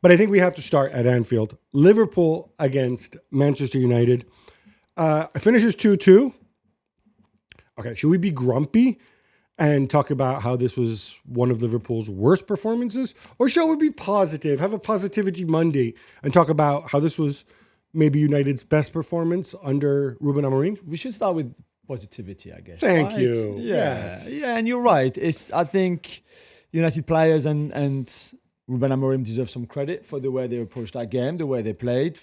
But I think we have to start at Anfield. Liverpool against Manchester United. It finishes 2-2. Okay, should we be grumpy and talk about how this was one of Liverpool's worst performances? Or shall we be positive, have a Positivity Monday, and talk about how this was maybe United's best performance under Ruben Amorim? We should start with positivity, I guess. Thank right? you. Yeah, Yes. yeah, and you're right. I think United players and Ruben Amorim deserve some credit for the way they approached that game, the way they played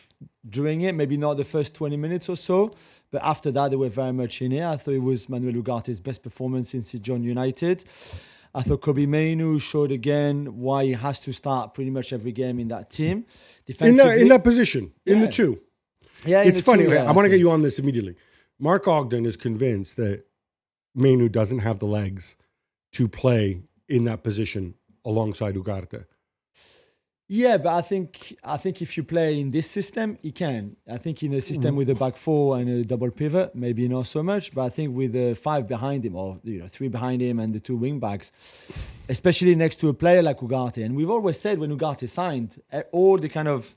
during it. Maybe not the first 20 minutes or so, but after that, they were very much in it. I thought it was Manuel Ugarte's best performance since he joined United. I thought Kobbie Mainoo showed again why he has to start pretty much every game in that team. In that position, in the two. Yeah, It's funny. I want to get you on this immediately. Mark Ogden is convinced that Mainoo doesn't have the legs to play in that position alongside Ugarte. Yeah, but I think if you play in this system, he can. I think in a system with a back four and a double pivot, maybe not so much. But I think with the five behind him, or three behind him, and the two wing backs, especially next to a player like Ugarte, and we've always said when Ugarte signed, all the kind of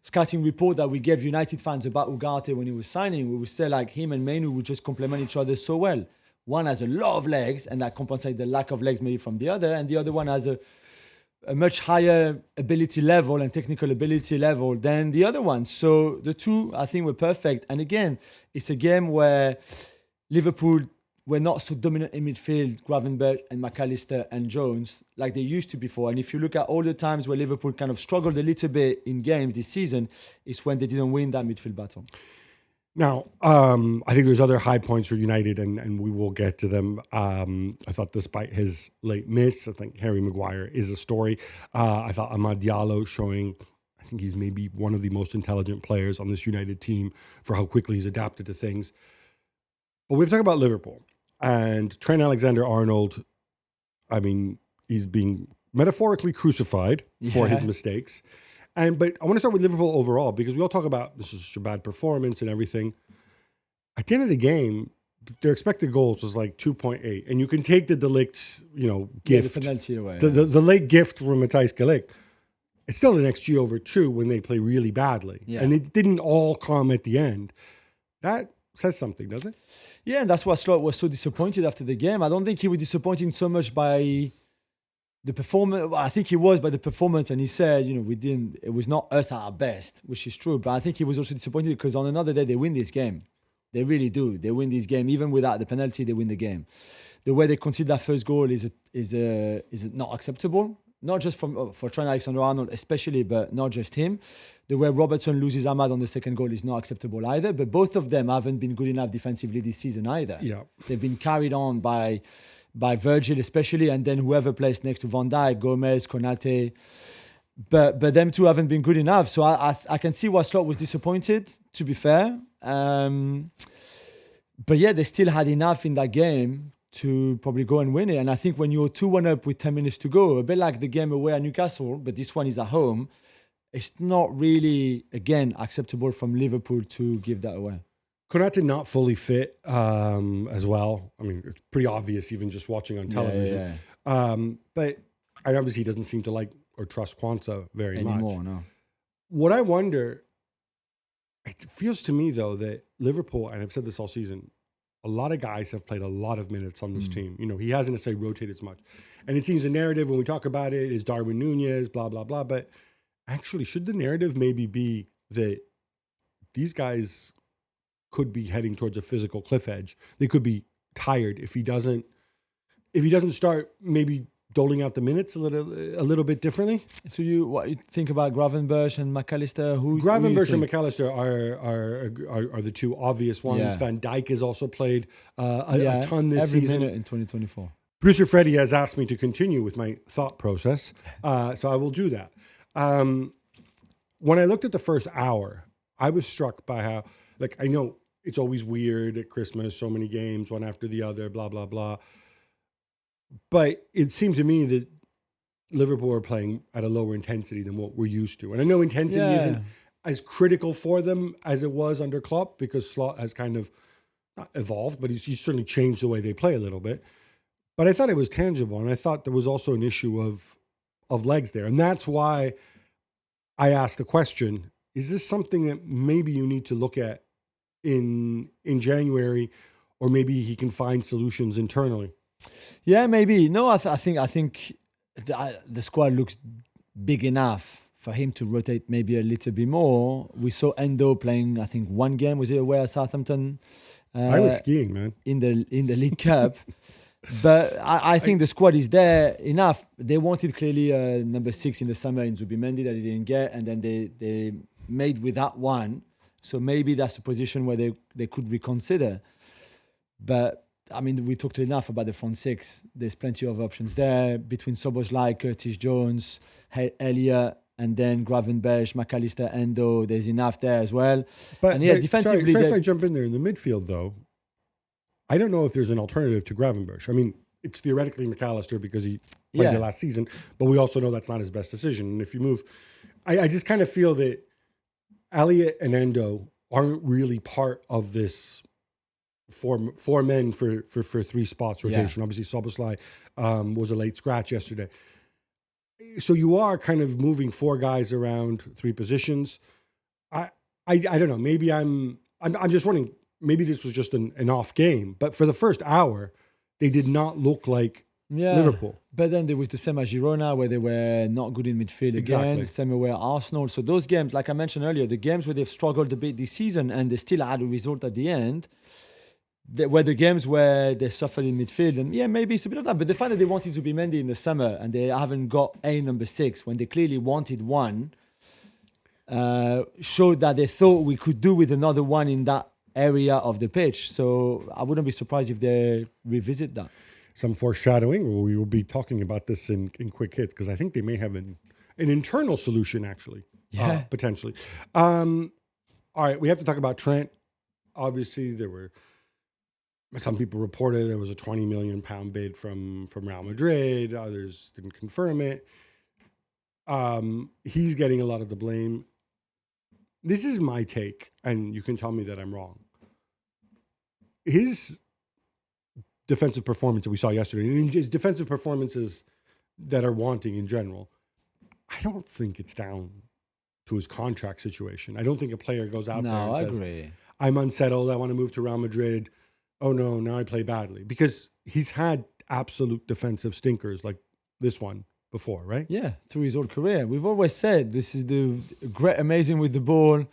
scouting report that we gave United fans about Ugarte when he was signing, we would say like him and Mainoo would just complement each other so well. One has a lot of legs, and that compensates the lack of legs maybe from the other, and the other one has a much higher ability level and technical ability level than the other one. So the two, I think, were perfect. And again, it's a game where Liverpool were not so dominant in midfield, Gravenberch and McAllister and Jones, like they used to before. And if you look at all the times where Liverpool kind of struggled a little bit in games this season, it's when they didn't win that midfield battle. Now, I think there's other high points for United, and we will get to them. I thought despite his late miss, I think Harry Maguire is a story. I thought Amad Diallo showing, I think he's maybe one of the most intelligent players on this United team for how quickly he's adapted to things. But we've talked about Liverpool and Trent Alexander-Arnold. I mean, he's being metaphorically crucified for his mistakes. But I want to start with Liverpool overall, because we all talk about this is such a bad performance and everything. At the end of the game, their expected goals was like 2.8. And you can take the Delict, gift. The penalty away. The late gift from Matthijs Delict. It's still an XG over 2 when they play really badly. Yeah. And it didn't all come at the end. That says something, doesn't it? Yeah, and that's why Slot was so disappointed after the game. I don't think he was disappointed so much by the performance. Well, I think he was by the performance, and he said, it was not us at our best, which is true. But I think he was also disappointed because on another day they win this game. They really do. They win this game even without the penalty. They win the game. The way they concede that first goal is not acceptable. Not just for Trent Alexander-Arnold especially, but not just him. The way Robertson loses Ahmad on the second goal is not acceptable either. But both of them haven't been good enough defensively this season either. Yeah, they've been carried on by Virgil especially, and then whoever plays next to Van Dijk, Gomez, Konate. But them two haven't been good enough. So I can see why Slot was disappointed, to be fair. But yeah, they still had enough in that game to probably go and win it. And I think when you're 2-1 up with 10 minutes to go, a bit like the game away at Newcastle, but this one is at home, it's not really, again, acceptable from Liverpool to give that away. Konate not fully fit as well. I mean, it's pretty obvious even just watching on television. Yeah. But obviously he doesn't seem to like or trust Kwanzaa very much. Anymore, no. What I wonder, it feels to me though that Liverpool, and I've said this all season, a lot of guys have played a lot of minutes on this team. He hasn't necessarily rotated as much. And it seems the narrative when we talk about it is Darwin Nunez, blah, blah, blah. But actually, should the narrative maybe be that these guys could be heading towards a physical cliff edge? They could be tired if he doesn't start maybe doling out the minutes a little bit differently. So what you think about Gravenberch and McAllister? Gravenberch and McAllister are the two obvious ones. Yeah. Van Dijk has also played a ton this every season. Minute in 2024. Producer Freddie has asked me to continue with my thought process, so I will do that. When I looked at the first hour, I was struck by how, I know it's always weird at Christmas, so many games, one after the other, blah, blah, blah. But it seemed to me that Liverpool are playing at a lower intensity than what we're used to. And I know intensity isn't as critical for them as it was under Klopp, because Slot has kind of not evolved, but he's certainly changed the way they play a little bit. But I thought it was tangible, and I thought there was also an issue of legs there. And that's why I asked the question: is this something that maybe you need to look at in January, or maybe he can find solutions internally? Yeah, maybe. No, I think the squad looks big enough for him to rotate maybe a little bit more. We saw Endo playing, I think, one game, was it away at Southampton? I was skiing, man. In the League Cup. But I think the squad is there enough. They wanted clearly number 6 in the summer in Zubimendi that they didn't get, and then they made with that one. So maybe that's a position where they could reconsider. But I mean, we talked enough about the front 6. There's plenty of options there between Szoboszlai, Curtis Jones, Elliott, and then Gravenberch, McAllister, Endo. There's enough there as well. But defensively, sorry if I jump in there in the midfield, though. I don't know if there's an alternative to Gravenberch. I mean, it's theoretically McAllister because he played there last season, but we also know that's not his best decision. And if you move, I just kind of feel that Elliott and Endo aren't really part of this four men for 3 spots rotation. Obviously, Szoboszlai was a late scratch yesterday. So you are kind of moving 4 guys around 3 positions. I don't know. Maybe I'm just wondering. Maybe this was just an off game, but for the first hour, they did not look like Liverpool. But then there was the same as Girona, where they were not good in midfield again. The same way Arsenal. So those games, like I mentioned earlier, the games where they've struggled a bit this season and they still had a result at the end, were the games where they suffered in midfield. And maybe it's a bit of that. But the fact that they wanted to be Mendy in the summer and they haven't got a number 6 when they clearly wanted one, showed that they thought we could do with another one in that area of the pitch. So I wouldn't be surprised if they revisit that. Some foreshadowing. We will be talking about this in quick hits because I think they may have an internal solution actually, potentially. All right, we have to talk about Trent. Obviously, there were some people reported there was a £20 million bid from Real Madrid. Others didn't confirm it. He's getting a lot of the blame. This is my take, and you can tell me that I'm wrong. His defensive performance that we saw yesterday, and his defensive performances that are wanting in general, I don't think it's down to his contract situation. I don't think a player goes out there and says, agree. I'm unsettled, I want to move to Real Madrid. Oh no, now I play badly. Because he's had absolute defensive stinkers like this one before, right? Yeah, through his whole career. We've always said this is the great, amazing with the ball,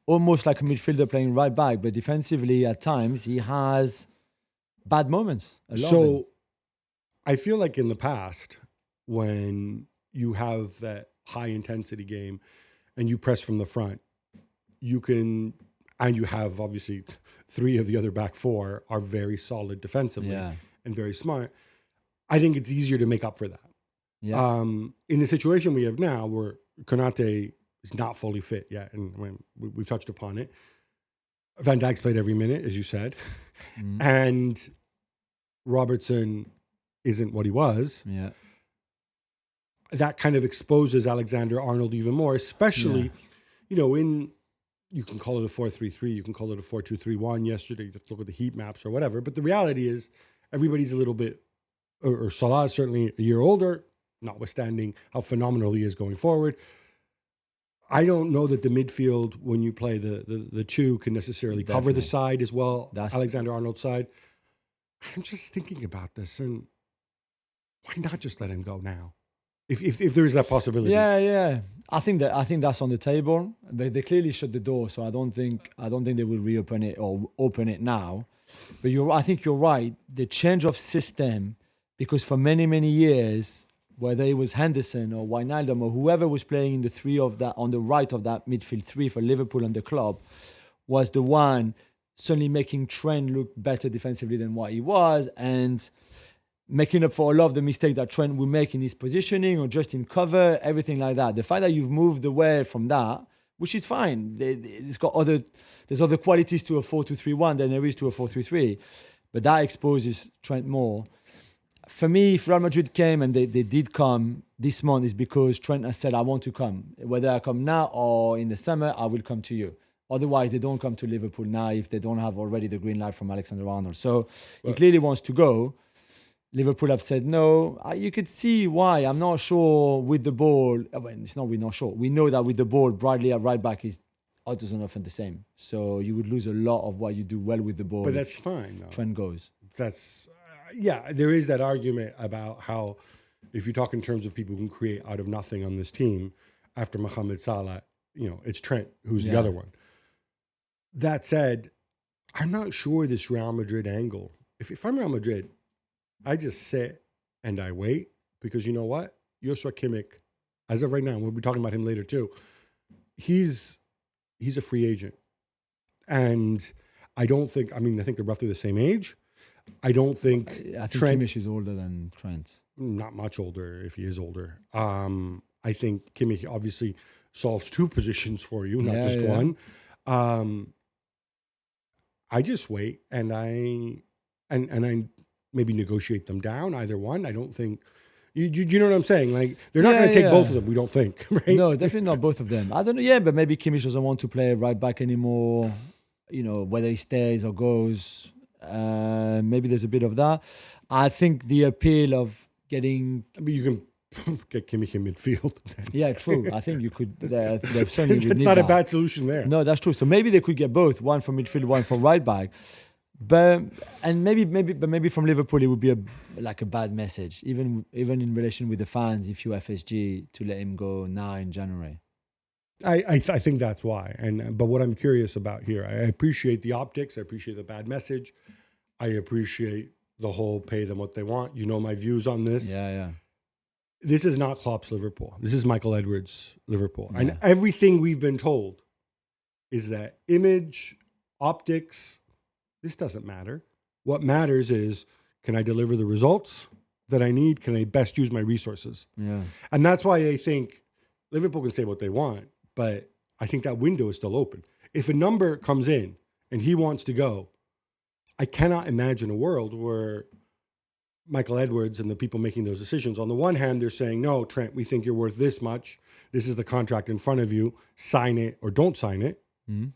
almost like a midfielder playing right back, but defensively at times he has bad moments. So I feel like in the past, when you have that high intensity game and you press from the front, you can, and you have obviously 3 of the other back 4 are very solid defensively and very smart. I think it's easier to make up for that. Yeah. In the situation we have now, where Konate is not fully fit yet, and we've touched upon it. Van Dijk's played every minute, as you said, and Robertson isn't what he was. Yeah, that kind of exposes Alexander-Arnold even more, especially, you can call it a 4-3-3, you can call it a 4-2-3-1. Yesterday, you have to look at the heat maps or whatever. But the reality is, everybody's a little bit, or Salah is certainly a year older, notwithstanding how phenomenal he is going forward. I don't know that the midfield, when you play the 2, can necessarily cover the side as well, Alexander-Arnold's side. I'm just thinking about this, and why not just let him go now? If there is that possibility. Yeah. I think that's on the table. They clearly shut the door, so I don't think they will reopen it or open it now. But I think you're right. The change of system, because for many, many years, whether it was Henderson or Wijnaldum or whoever was playing in the 3 of that on the right of that midfield 3 for Liverpool and the club, was the one suddenly making Trent look better defensively than what he was, and making up for a lot of the mistakes that Trent will make in his positioning or just in cover, everything like that. The fact that you've moved away from that, which is fine. There's other qualities to a 4-2-3-1 than there is to a 4-3-3, but that exposes Trent more. For me, if Real Madrid came, and they did come this month, is because Trent has said, I want to come. Whether I come now or in the summer, I will come to you. Otherwise, they don't come to Liverpool now if they don't have already the green light from Alexander-Arnold. So he clearly wants to go. Liverpool have said no. You could see why. I'm not sure with the ball. Well, it's not we're not sure. We know that with the ball, Bradley at right back is odds and often the same. So you would lose a lot of what you do well with the ball. But that's fine, though. Trent goes. That's there is that argument about how, if you talk in terms of people who can create out of nothing on this team, after Mohamed Salah, it's Trent who's the other one. That said, I'm not sure this Real Madrid angle. If I'm Real Madrid, I just sit and I wait, because you know what? Joshua Kimmich, as of right now, we'll be talking about him later too, he's a free agent. And I think they're roughly the same age. I think Trent, Kimmich is older than Trent. Not much older, if he is older. I think Kimmich obviously solves two positions for you, not just one. I just wait and I maybe negotiate them down, either one. I don't think you know what I'm saying. Like, they're not going to take both of them. We don't think, right? No, definitely not both of them. I don't know. Yeah, but maybe Kimmich doesn't want to play right back anymore. Whether he stays or goes. Maybe there's a bit of that. I think the appeal of getting. You can get Kimmich in midfield. Yeah, true. I think you could. Certainly that's not a bad solution there. No, that's true. So maybe they could get both, one from midfield, one from right back. But maybe from Liverpool it would be a bad message, even in relation with the fans, if you FSG, to let him go now in January. I think that's why. But what I'm curious about here, I appreciate the optics. I appreciate the bad message. I appreciate the whole pay them what they want. You know my views on this. Yeah. This is not Klopp's Liverpool. This is Michael Edwards' Liverpool. Yeah. And everything we've been told is that image, optics, this doesn't matter. What matters is, can I deliver the results that I need? Can I best use my resources? Yeah. And that's why I think Liverpool can say what they want, but I think that window is still open. If a number comes in and he wants to go, I cannot imagine a world where Michael Edwards and the people making those decisions, on the one hand, they're saying, no, Trent, we think you're worth this much. This is the contract in front of you. Sign it or don't sign it. Mm-hmm.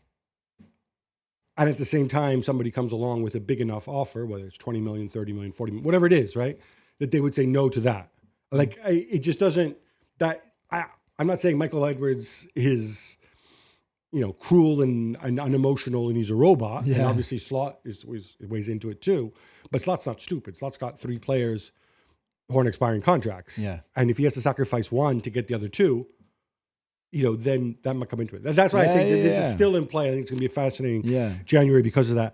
And at the same time, somebody comes along with a big enough offer, whether it's 20 million, 30 million, 40 million, whatever it is, right? That they would say no to that. Like, it just doesn't, I'm not saying Michael Edwards is, cruel and unemotional and he's a robot. Yeah. And obviously Slot weighs into it too. But Slot's not stupid. Slot's got 3 players who are on expiring contracts. Yeah. And if he has to sacrifice one to get the other 2, then that might come into it. That's why I think that this is still in play. I think it's going to be a fascinating January because of that.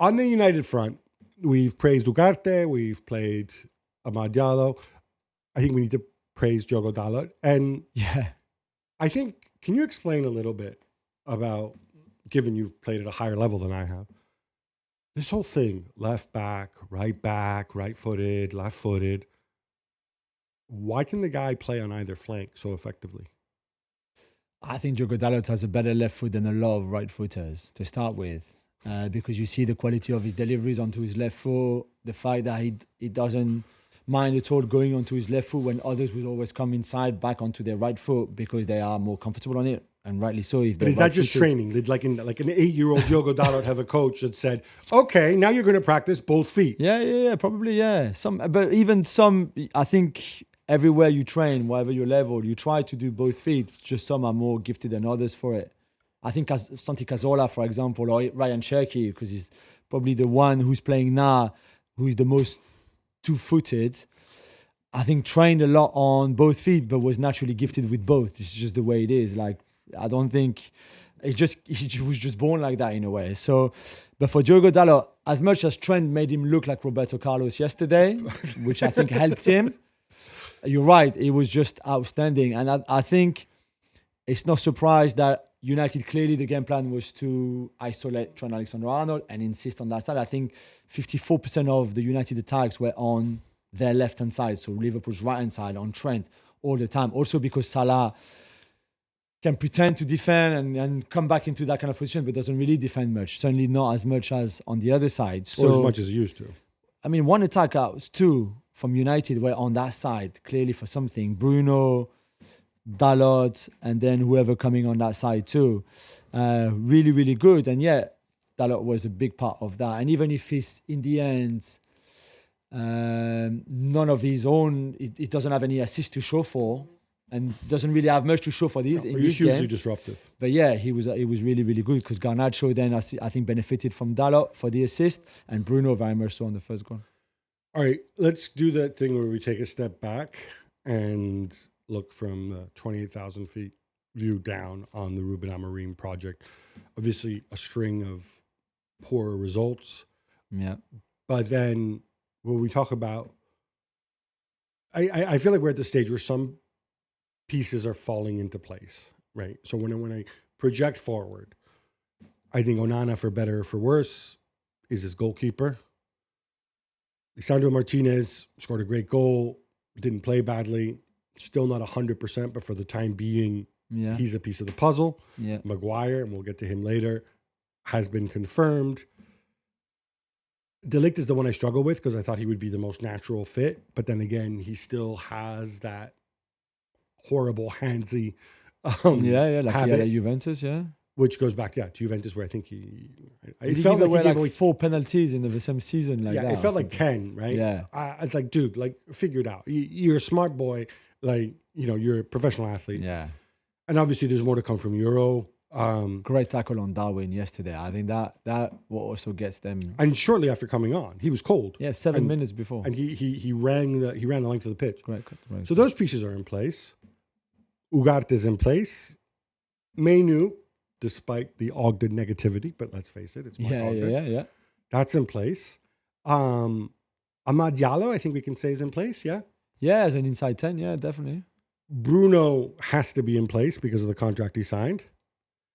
On the United front, we've praised Ugarte. We've played Amad Diallo. I think we need to praise Diogo Dalot. And I think, can you explain a little bit about, given you've played at a higher level than I have, this whole thing, left back, right-footed, left-footed. Why can the guy play on either flank so effectively? I think Diogo Dalot has a better left foot than a lot of right footers to start with, because you see the quality of his deliveries onto his left foot, the fact that he doesn't mind at all going onto his left foot when others would always come inside back onto their right foot because they are more comfortable on it, and rightly so. But is that just training? Did like an 8-year-old Diogo Dalot have a coach that said, "Okay, now you're going to practice both feet"? Yeah, probably, yeah. But even some, I think. Everywhere you train, whatever your level, you try to do both feet. Just some are more gifted than others for it. I think Santi Cazorla, for example, or Ryan Cherky, because he's probably the one who's playing now, who is the most two-footed. I think trained a lot on both feet, but was naturally gifted with both. It's just the way it is. Like, I don't think he was just born like that in a way. So, but for Diogo Dalot, as much as Trent made him look like Roberto Carlos yesterday, which I think helped him. You're right. It was just outstanding. And I think it's no surprise that United, clearly the game plan was to isolate Trent Alexander-Arnold and insist on that side. I think 54% of the United attacks were on their left-hand side. So Liverpool's right-hand side on Trent all the time. Also because Salah can pretend to defend and come back into that kind of position, but doesn't really defend much. Certainly not as much as on the other side. So, or as much as he used to. I mean, one attack out, 2 from United were on that side, clearly for something. Bruno, Dalot, and then whoever coming on that side too. Really, really good. And yeah, Dalot was a big part of that. And even if it's in the end, None of his own. It doesn't have any assists to show for, and doesn't really have much to show for this in this He's hugely game. disruptive. But yeah, he was really, really good because Garnacho then I think benefited from Dalot for the assist, and Bruno very much so on the first goal. All right, let's do that thing where we take a step back and look from the 28,000 feet view down on the Ruben Amorim project. Obviously, a string of poor results. Yeah. But then when we talk about, I feel like we're at the stage where some pieces are falling into place, right? So when I project forward, I think Onana, for better or for worse, is his goalkeeper. Lisandro Martinez scored a great goal, didn't play badly, still not 100%, but for the time being, he's a piece of the puzzle. Yeah. Maguire, and we'll get to him later, has been confirmed. De Ligt is the one I struggle with because I thought he would be the most natural fit. But then again, he still has that horrible handsy like habit, he had at Juventus, which goes back to Juventus, where I think it felt like he gave away 4 penalties in the same season. It felt like 10, right? Yeah. I was like, dude, like, figure it out. You're a smart boy. Like, you're a professional athlete. Yeah. And obviously there's more to come from Euro. Great tackle on Darwin yesterday. I think that what also gets them. And shortly after coming on, he was cold. Yeah, 7 minutes before. And he ran the length of the pitch. Right. So those pieces are in place. Ugarte is in place. Mainu, despite the Ogden negativity, but let's face it, it's Mark Ogden. Yeah. That's in place. Amad Diallo, I think we can say, is in place, yeah? Yeah, as an inside 10, yeah, definitely. Bruno has to be in place because of the contract he signed.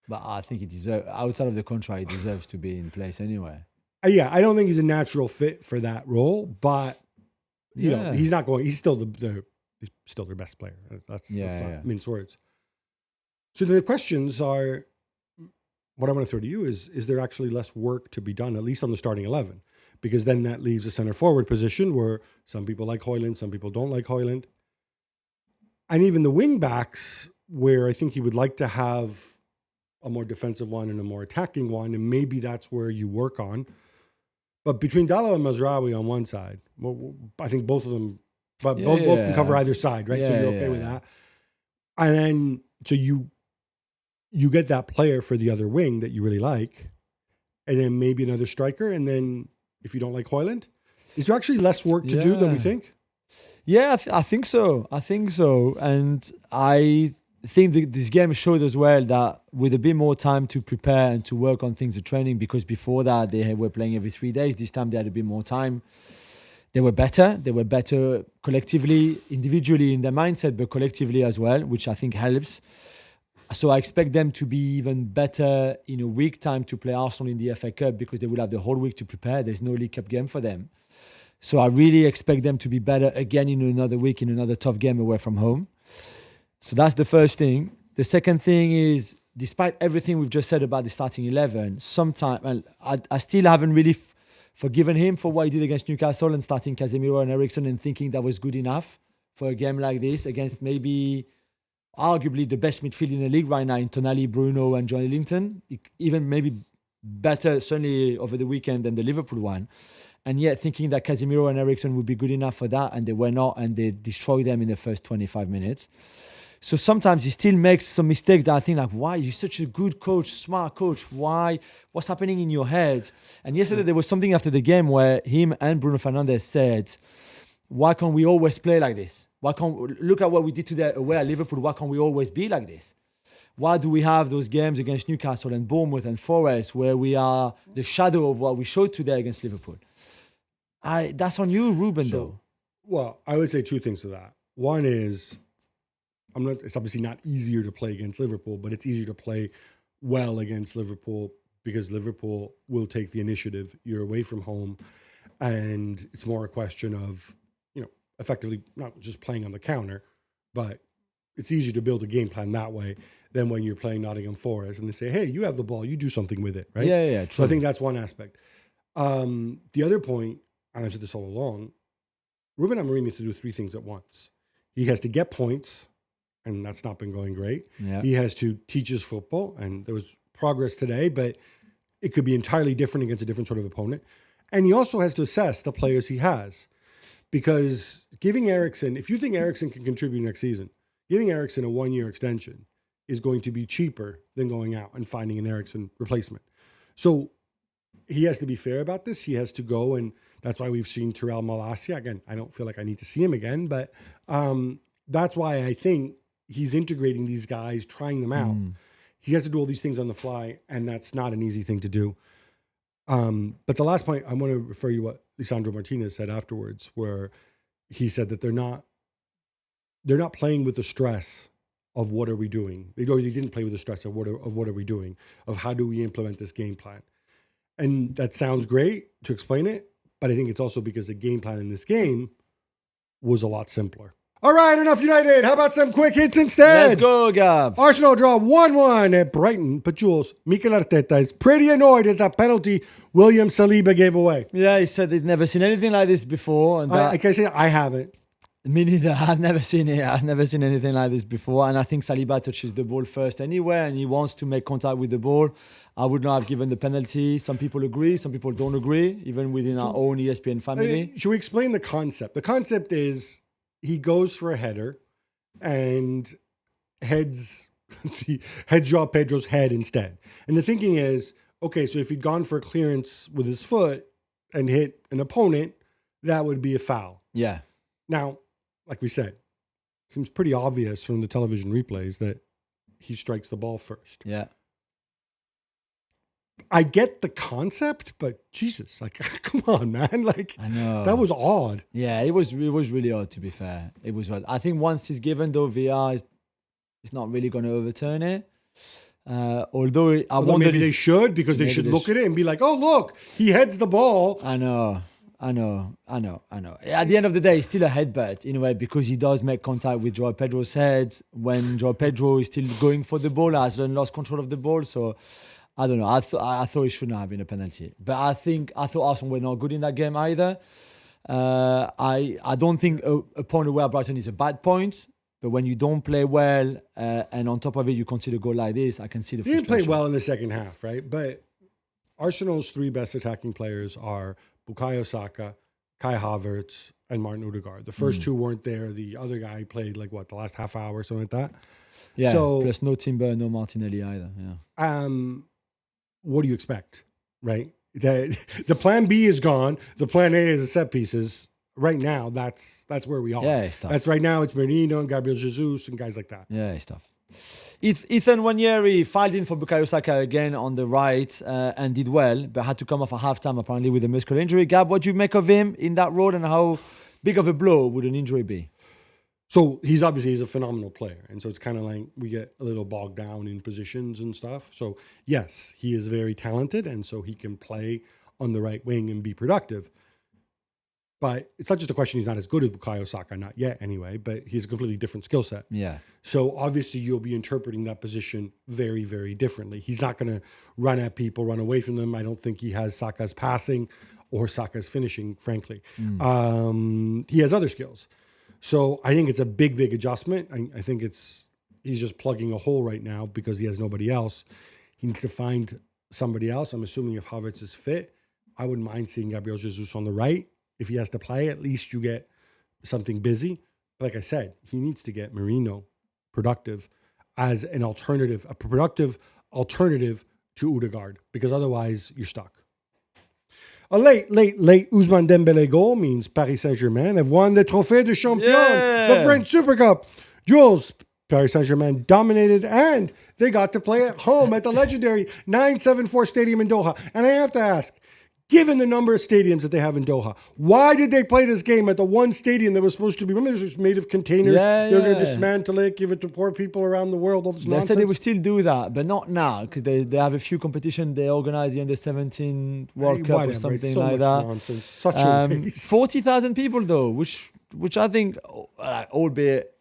But I think he deserves, outside of the contract, he deserves to be in place anyway. I don't think he's a natural fit for that role, but you know, he's not going. He's still he's still their best player. That's not mince words. So the questions are, what I want to throw to you is there actually less work to be done, at least on the starting 11? Because then that leaves a center forward position where some people like Højlund, some people don't like Højlund. And even the wing backs, where I think he would like to have a more defensive one and a more attacking one, and maybe that's where you work on. But between Dalot and Mazraoui on one side, well, I think both of them, but both can cover either side, right? So you're okay with that. And then, so you get that player for the other wing that you really like, and then maybe another striker, and then if you don't like Højlund, is there actually less work to do than we think? Yeah, I think so. And I think this game showed as well that with a bit more time to prepare and to work on things at training, because before that they were playing every 3 days. This time they had a bit more time. They were better. They were better collectively, individually in their mindset, but collectively as well, which I think helps. So I expect them to be even better in a week time to play Arsenal in the FA Cup, because they will have the whole week to prepare. There's no League Cup game for them. So I really expect them to be better again in another week, in another tough game away from home. So that's the first thing. The second thing is, despite everything we've just said about the starting 11, sometimes I still haven't really forgiven him for what he did against Newcastle and starting Casemiro and Eriksen and thinking that was good enough for a game like this against maybe arguably the best midfield in the league right now in Tonali, Bruno and Joleon. Even maybe better, certainly over the weekend, than the Liverpool one. And yet thinking that Casemiro and Eriksen would be good enough for that, and they were not, and they destroyed them in the first 25 minutes. So sometimes he still makes some mistakes that I think, like, why? You're such a good coach, smart coach. Why? What's happening in your head? And yesterday there was something after the game where him and Bruno Fernandes said, why can't we always play like this? Why can't look at what we did today away at Liverpool? Why can't we always be like this? Why do we have those games against Newcastle and Bournemouth and Forest where we are the shadow of what we showed today against Liverpool? That's on you, Ruben, though. Well, I would say two things to that. One is, it's obviously not easier to play against Liverpool, but it's easier to play well against Liverpool because Liverpool will take the initiative. You're away from home, and it's more a question of, effectively not just playing on the counter, but it's easier to build a game plan that way than when you're playing Nottingham Forest and they say, hey, you have the ball, you do something with it, right? Yeah, true. So I think that's one aspect. The other point, and I've said this all along, Ruben Amorim needs to do three things at once. He has to get points, and that's not been going great. Yeah. He has to teach his football, and there was progress today, but it could be entirely different against a different sort of opponent. And he also has to assess the players he has. because giving Eriksen, if you think Eriksen can contribute next season, giving Eriksen a 1-year extension is going to be cheaper than going out and finding an Eriksen replacement. So he has to be fair about this. He has to go, and that's why we've seen Terrell Malacia. Again, I don't feel like I need to see him again, but that's why I think he's integrating these guys, trying them out. He has to do all these things on the fly, and that's not an easy thing to do. But the last point, I want to refer you what Lisandro Martinez said afterwards, where he said that they're not playing with the stress of what are we doing. They didn't play with the stress of what are we doing, of how do we implement this game plan. And that sounds great to explain it, but I think it's also because the game plan in this game was a lot simpler. All right, enough United. How about some quick hits instead? Let's go, Gab. Arsenal draw 1-1 at Brighton, but Jules, Mikel Arteta is pretty annoyed at that penalty William Saliba gave away. Yeah, he said he'd never seen anything like this before. And I can say I haven't. Me neither. I've never seen it. I've never seen anything like this before. And I think Saliba touches the ball first anyway, and he wants to make contact with the ball. I would not have given the penalty. Some people agree, some people don't agree, even within our own ESPN family. Should we explain the concept? The concept is he goes for a header and heads Joao Pedro's head instead. And the thinking is, okay, so if he'd gone for a clearance with his foot and hit an opponent, that would be a foul. Yeah. Now, like we said, it seems pretty obvious from the television replays that he strikes the ball first. Yeah. I get the concept, but Jesus, like, come on, man. Like, I know. That was odd. Yeah, it was really odd, to be fair. It was odd. I think once he's given, though, VR is not really going to overturn it. Although maybe they should, because they should look at it and be like, oh, look, he heads the ball. I know. At the end of the day, it's still a headbutt in a way, because he does make contact with Joao Pedro's head when Joao Pedro is still going for the ball, has lost control of the ball. So I don't know. I thought it shouldn't have been a penalty, but I thought Arsenal were not good in that game either. I don't think a point away at Brighton is a bad point, but when you don't play well and on top of it you concede a goal like this, I can see the frustration. He didn't play well in the second half, right? But Arsenal's 3 best attacking players are Bukayo Saka, Kai Havertz, and Martin Odegaard. The first 2 weren't there. The other guy played the last half hour or something like that. Yeah. So, plus no Timber, no Martinelli either. Yeah. What do you expect, right? The plan B is gone. The plan A is the set pieces. Right now, that's where we are. Yeah, it's tough. That's right now. It's Merino and Gabriel Jesus and guys like that. Yeah, it's tough. Ethan Wanyeri filed in for Bukayo Saka again on the right and did well, but had to come off at halftime apparently with a muscular injury. Gab, what do you make of him in that role, and how big of a blow would an injury be? So he's a phenomenal player. And so it's kind of like we get a little bogged down in positions and stuff. So yes, he is very talented, and so he can play on the right wing and be productive. But it's not just a question he's not as good as Bukayo Saka, not yet anyway, but he's a completely different skill set. Yeah. So obviously you'll be interpreting that position very, very differently. He's not going to run at people, run away from them. I don't think he has Saka's passing or Saka's finishing, frankly. He has other skills. So I think it's a big, big adjustment. I think he's just plugging a hole right now because he has nobody else. He needs to find somebody else. I'm assuming if Havertz is fit, I wouldn't mind seeing Gabriel Jesus on the right. If he has to play, at least you get something busy. Like I said, he needs to get Merino productive as an alternative, a productive alternative to Odegaard, because otherwise you're stuck. A late Ousmane Dembélé goal means Paris Saint-Germain have won the Trophée de Champion, the French Super Cup. Jules, Paris Saint-Germain dominated, and they got to play at home at the legendary 974 Stadium in Doha. And I have to ask, given the number of stadiums that they have in Doha, why did they play this game at the one stadium that was supposed to be, remember, it was made of containers? They're going to dismantle it, give it to poor people around the world, all this nonsense. They said they would still do that, but not now, because they have a few competitions. They organize the Under-17 World Cup or something like that. Nonsense. Such a waste. 40,000 people, though, which I think, albeit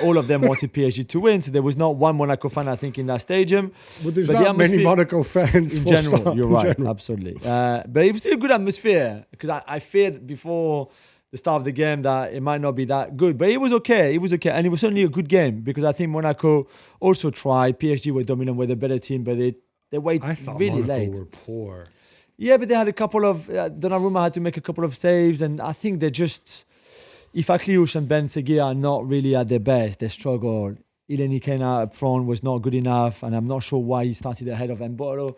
all of them wanted PSG to win, so there was not one Monaco fan, I think, in that stadium. But there's not many Monaco fans. In general, you're right, absolutely. But it was still a good atmosphere, because I feared before the start of the game that it might not be that good. But it was okay. And it was certainly a good game, because I think Monaco also tried. PSG were dominant, were the better team, but they waited really Monaco late. Were poor. Yeah, but they had a couple of... Donnarumma had to make a couple of saves, and I think they just... if Akliouche and Ben Seguir are not really at their best, they struggle. Ileni Kena up front was not good enough, and I'm not sure why he started ahead of Mbolo.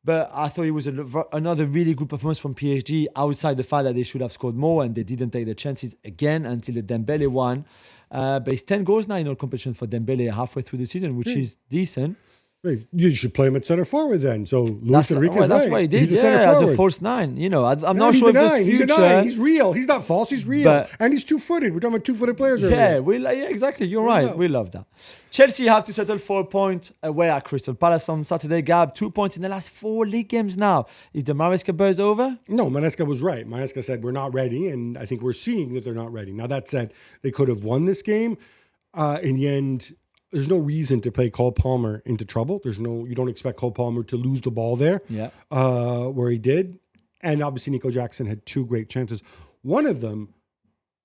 But I thought it was another really good performance from PSG, outside the fact that they should have scored more and they didn't take the chances again until the Dembele one. But it's 10 goals now in all competition for Dembele halfway through the season, which is decent. Wait, you should play him at center forward then. So Luis Enrique's that's what he did. He's a center as forward. a false nine. You know, I'm not sure if he's this future. a nine. He's real. He's not false. He's real. And he's two-footed. We're talking about two-footed players. Yeah, exactly. You're right. We love that. Chelsea have to settle for a point away at Crystal Palace on Saturday. Gab, 2 points in the last 4 league games now. Is the Maresca buzz over? No, Maresca was right. Maresca said we're not ready, and I think we're seeing that they're not ready. Now, that said, they could have won this game. In the end, there's no reason to play Cole Palmer into trouble. You don't expect Cole Palmer to lose the ball there, where he did. And obviously, Nico Jackson had 2 great chances. One of them,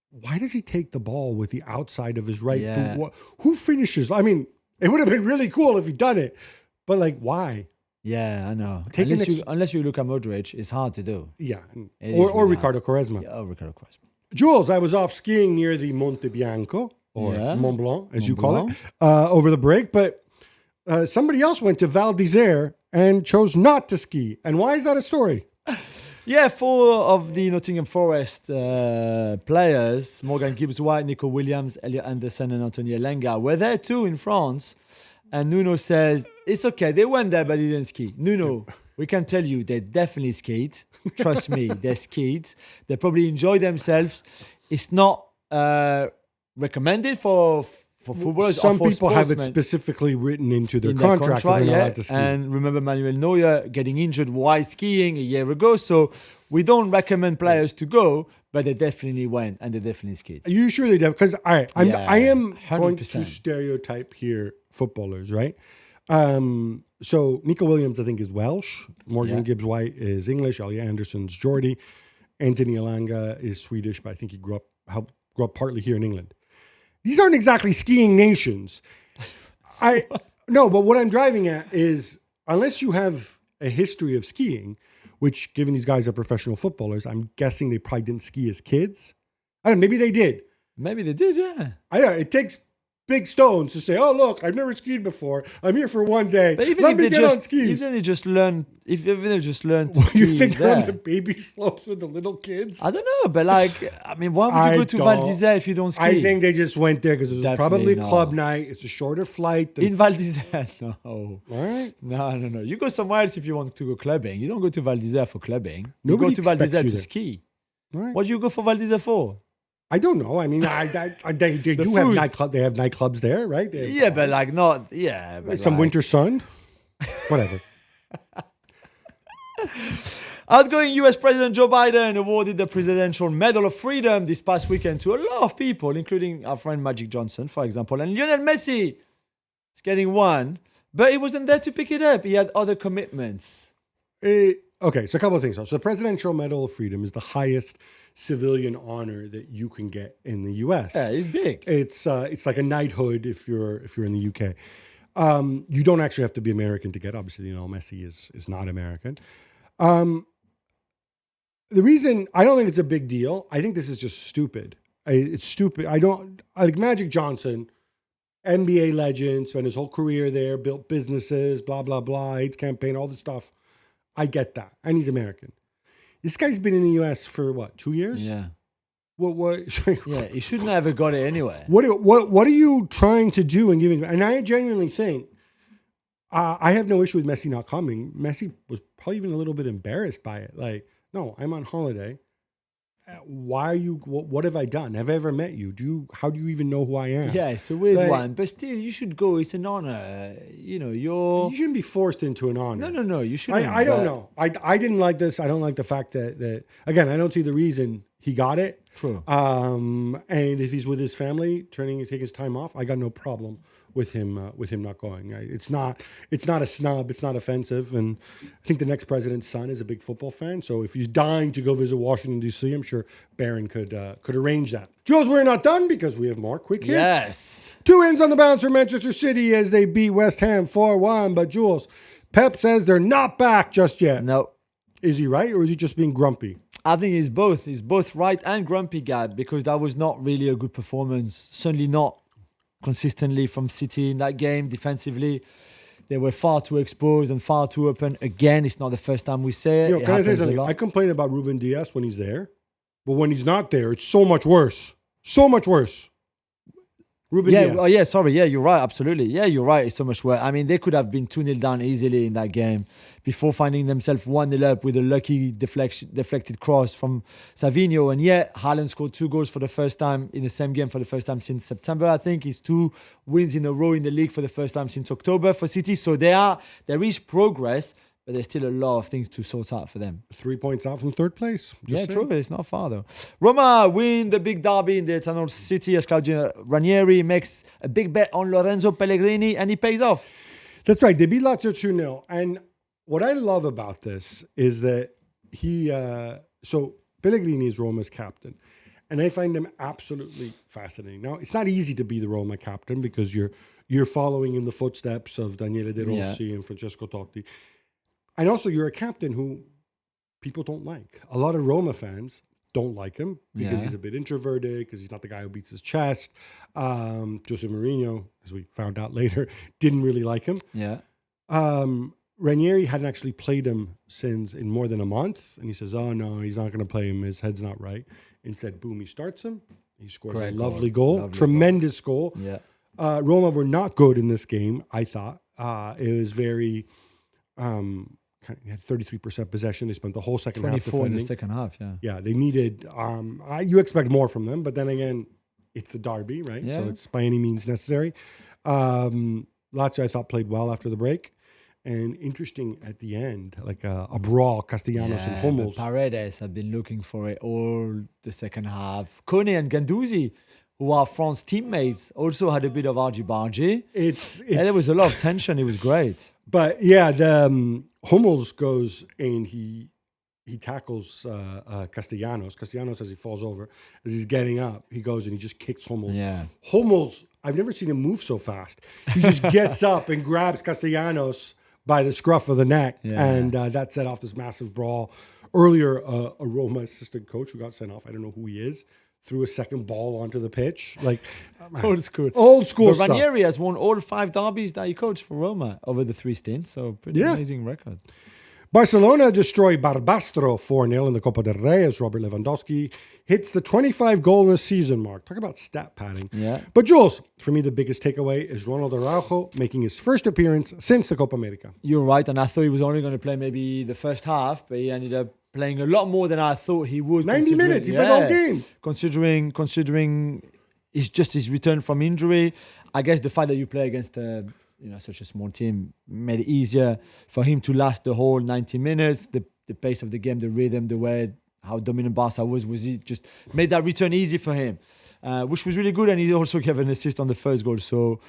why does he take the ball with the outside of his right boot? Who finishes? I mean, it would have been really cool if he'd done it, but why? Yeah, I know. Unless you look at Modric, it's hard to do. Yeah, or Ricardo Quaresma. Yeah, Ricardo Quaresma. Jules, I was off skiing near the Monte Bianco, or Mont Blanc, as you call it, over the break. But somebody else went to Val d'Isère and chose not to ski. And why is that a story? Yeah, 4 of the Nottingham Forest players, Morgan Gibbs-White, Nico Williams, Elliot Anderson, and Anthony Elenga, were there too in France. And Nuno says, it's okay, they went there, but they didn't ski. Nuno, we can tell you, they definitely skied. Trust me, they skied. They probably enjoy themselves. It's not recommended for footballers. Some people have it specifically written into their contract that they're not allowed to ski. And remember Manuel Neuer getting injured while skiing a year ago. So we don't recommend players to go, but they definitely went and they definitely skied. Are you sure they did? Because I am 100%. going to stereotype here footballers, right? So Nico Williams, I think, is Welsh. Morgan Gibbs-White is English. Elliot Anderson's Geordie. Anthony Elanga is Swedish, but I think he grew up partly here in England. These aren't exactly skiing nations. No, but what I'm driving at is, unless you have a history of skiing, which, given these guys are professional footballers, I'm guessing they probably didn't ski as kids. I don't know, maybe they did. Maybe they did, yeah. I know, it takes big stones to say, oh, look, I've never skied before. I'm here for one day. But even Let if me they get just, on skis. even if they just learn, to ski You think they're there. on the baby slopes with the little kids? I don't know, but why would you go to Val d'Isère if you don't ski? I think they just went there because it was Definitely probably a club night. It's a shorter flight. In Val d'Isère, no. All right. No. You go somewhere else if you want to go clubbing. You don't go to Val d'Isère for clubbing. Nobody you go to Val expects d'Isère you to there. ski. Right. What do you go for Val d'Isère for? I don't know. I mean, they do have food. nightclub. They have nightclubs there, right? They have Yeah, but not. Yeah, but some winter sun, whatever. Outgoing US President Joe Biden awarded the Presidential Medal of Freedom this past weekend to a lot of people, including our friend Magic Johnson, for example, and Lionel Messi is getting one, but he wasn't there to pick it up. He had other commitments. Okay, so a couple of things. So the Presidential Medal of Freedom is the highest civilian honor that you can get in the U.S. Yeah, it's big. It's like a knighthood if you're in the U.K. You don't actually have to be American to get. Obviously, Messi is not American. The reason I don't think it's a big deal, I think this is just stupid. It's stupid. I like Magic Johnson, NBA legend, spent his whole career there, built businesses, blah blah blah, AIDS campaign, all this stuff. I get that, and he's American. This guy's been in the U.S. for what, 2 years? Yeah. What? Yeah, he shouldn't have ever got it anyway. What are you trying to do and giving? And I genuinely think I have no issue with Messi not coming. Messi was probably even a little bit embarrassed by it. Like, no, I'm on holiday. Why are you? What have I done? Have I ever met you? How do you even know who I am? Yeah, it's a weird one, but still, you should go. It's an honor. You shouldn't be forced into an honor. No, you shouldn't. I don't know. I didn't like this. I don't like the fact that again, I don't see the reason he got it. True. And if he's with his family, taking his time off, I got no problem with him not going. It's not a snub. It's not offensive. And I think the next president's son is a big football fan. So if he's dying to go visit Washington D.C., I'm sure Barron could arrange that. Jules, we're not done because we have more quick hits. Yes. 2 wins on the bounce for Manchester City as they beat West Ham 4-1. But Jules, Pep says they're not back just yet. No. Is he right, or is he just being grumpy? I think he's both. He's both right and grumpy, Gab, because that was not really a good performance. Certainly not consistently from City in that game defensively. They were far too exposed and far too open. Again, it's not the first time we say it. Can I say something? I complain about Ruben Diaz when he's there, but when he's not there, it's so much worse. So much worse. Ruben Diaz. You're right, absolutely. Yeah, you're right, it's so much worse. I mean, they could have been 2-0 down easily in that game before finding themselves 1-0 up with a lucky deflected cross from Savinho. And yet, Haaland scored 2 goals for the first time in the same game for the first time since September, I think. It's 2 wins in a row in the league for the first time since October for City. So there is progress, but there's still a lot of things to sort out for them. 3 points out from third place. True. It's not far, though. Roma win the big derby in the Eternal City as Claudio Ranieri makes a big bet on Lorenzo Pellegrini, and he pays off. That's right. They beat Lazio 2-0. And what I love about this is that so Pellegrini is Roma's captain. And I find him absolutely fascinating. Now, it's not easy to be the Roma captain because you're following in the footsteps of Daniele De Rossi and Francesco Totti. And also, you're a captain who people don't like. A lot of Roma fans don't like him because he's a bit introverted, because he's not the guy who beats his chest. Jose Mourinho, as we found out later, didn't really like him. Yeah. Ranieri hadn't actually played him since in more than a month. And he says, oh, no, he's not going to play him. His head's not right. Instead, boom, he starts him. He scores a lovely goal. Tremendous goal. Yeah. Roma were not good in this game, I thought. It was very... had 33% possession. They spent the whole second half defending. 24 in the second half, yeah. Yeah, they needed... you expect more from them, but then again, it's the derby, right? Yeah. So it's by any means necessary. Lazio, I thought, played well after the break. And interesting at the end, like a brawl, Castellanos and Hummels. Paredes had been looking for it all the second half. Kone and Guendouzi, who are France teammates, also had a bit of argy-bargy. There was a lot of tension. It was great. But yeah, the Hummels goes and he tackles Castellanos. Castellanos, as he falls over, as he's getting up, he goes and he just kicks Hummels. Yeah. Hummels, I've never seen him move so fast. He just gets up and grabs Castellanos by the scruff of the neck. Yeah. And that set off this massive brawl. Earlier, a Roma assistant coach who got sent off, I don't know who he is, threw a second ball onto the pitch. Like old school but stuff. Ranieri has won all 5 derbies that he coached for Roma over the 3 stints. So pretty amazing record. Barcelona destroyed Barbastro 4-0 in the Copa del Rey as Robert Lewandowski hits the 25 goal in the season mark. Talk about stat padding. Yeah. But Jules, for me, the biggest takeaway is Ronald Araujo making his first appearance since the Copa America. You're right, and I thought he was only going to play maybe the first half, but he ended up playing a lot more than I thought he would. 90 minutes, he played all game. Considering his return from injury, I guess the fact that you play against such a small team made it easier for him to last the whole 90 minutes. The pace of the game, the rhythm, the way how dominant Barca was it just made that return easy for him, which was really good. And he also gave an assist on the first goal. So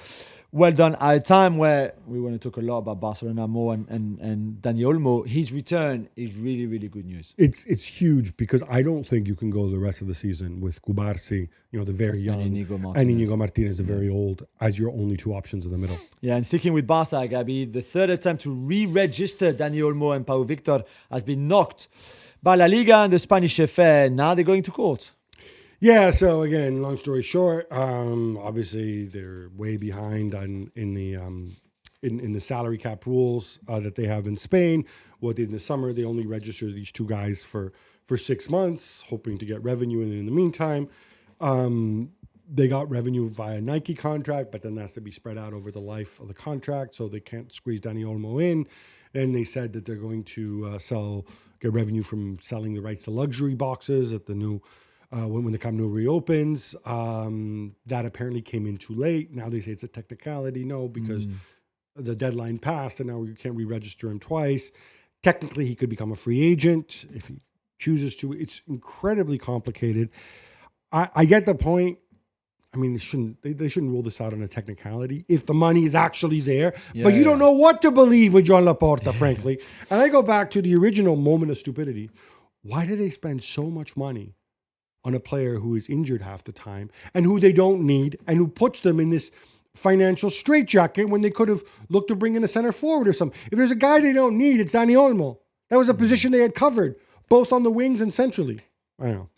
well done. At a time where we want to talk a lot about Barcelona more and Dani Olmo, his return is really, really good news. It's huge because I don't think you can go the rest of the season with Cubarsí, the very young, and Inigo Martinez, the very old, as your only 2 options in the middle. Yeah, and sticking with Barca, Gabi, the third attempt to re-register Dani Olmo and Pau Victor has been knocked by La Liga and the Spanish FA. Now they're going to court. Yeah, so again, long story short, obviously they're way behind in the salary cap rules that they have in Spain. What they did in the summer, they only registered these 2 guys for 6 months, hoping to get revenue. And in the meantime, they got revenue via Nike contract, but then that's to be spread out over the life of the contract, so they can't squeeze Dani Olmo in. And they said that they're going to get revenue from selling the rights to luxury boxes at the new when the Camp Nou reopens. That apparently came in too late. Now they say it's a technicality. No, because the deadline passed and now we can't re-register him twice. Technically, he could become a free agent if he chooses to. It's incredibly complicated. I get the point. I mean, they shouldn't rule this out on a technicality if the money is actually there. But you don't know what to believe with John Laporta, frankly. And I go back to the original moment of stupidity. Why do they spend so much money on a player who is injured half the time and who they don't need and who puts them in this financial straitjacket when they could have looked to bring in a center forward or something? If there's a guy they don't need, it's Dani Olmo. That was a position they had covered. both on the wings and centrally. I don't know.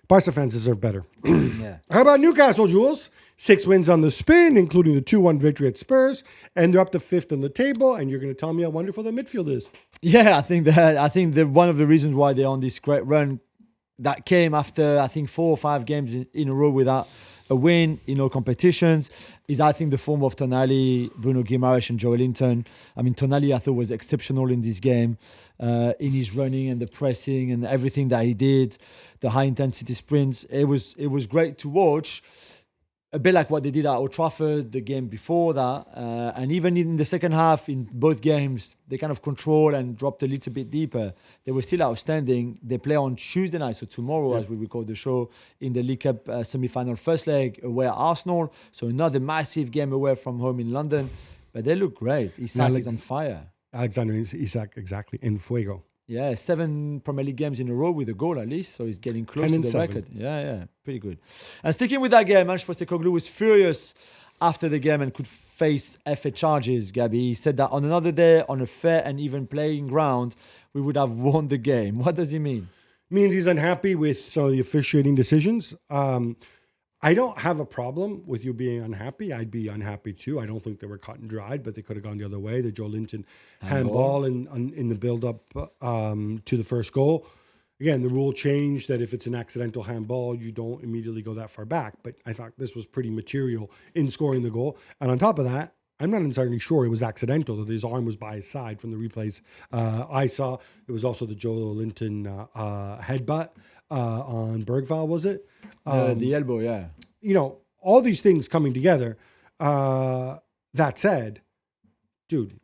Barca fans deserve better. Yeah. How about Newcastle, Jules? 6 wins on the spin, including the 2-1 victory at Spurs, and they're up to 5th on the table. And you're going to tell me how wonderful their midfield is. Yeah, I think that one of the reasons why they're on this great run that came after, I think, 4 or 5 games in a row without a win in all competitions is, I think, the form of Tonali, Bruno Guimaraes and Joleon. I mean, Tonali, I thought, was exceptional in this game, in his running and the pressing and everything that he did, the high-intensity sprints. It was great to watch. A bit like what they did at Old Trafford the game before that. And even in the second half, in both games, they kind of controlled and dropped a little bit deeper. They were still outstanding. They play on Tuesday night, so tomorrow, as we record the show, in the League Cup semi-final first leg away at Arsenal. So another massive game away from home in London. But they look great. Isak is on fire. Alexander Isak, exactly, in fuego. Yeah, 7 Premier League games in a row with a goal at least, so he's getting close to the 7. record. Yeah, pretty good. And sticking with that game, Ange Postecoglou was furious after the game and could face FA charges, Gabby. He said that on another day, on a fair and even playing ground, we would have won the game. What does he mean? Means he's unhappy with some of the officiating decisions. I don't have a problem with you being unhappy. I'd be unhappy too. I don't think they were cut and dried, but they could have gone the other way. The Joleon handball in the build-up to the first goal. Again, the rule changed that if it's an accidental handball, you don't immediately go that far back. But I thought this was pretty material in scoring the goal. And on top of that, I'm not entirely sure it was accidental that his arm was by his side from the replays I saw. It was also the Joleon headbutt on Bergvall, was it? The elbow, yeah. You know, all these things coming together. That said, dude,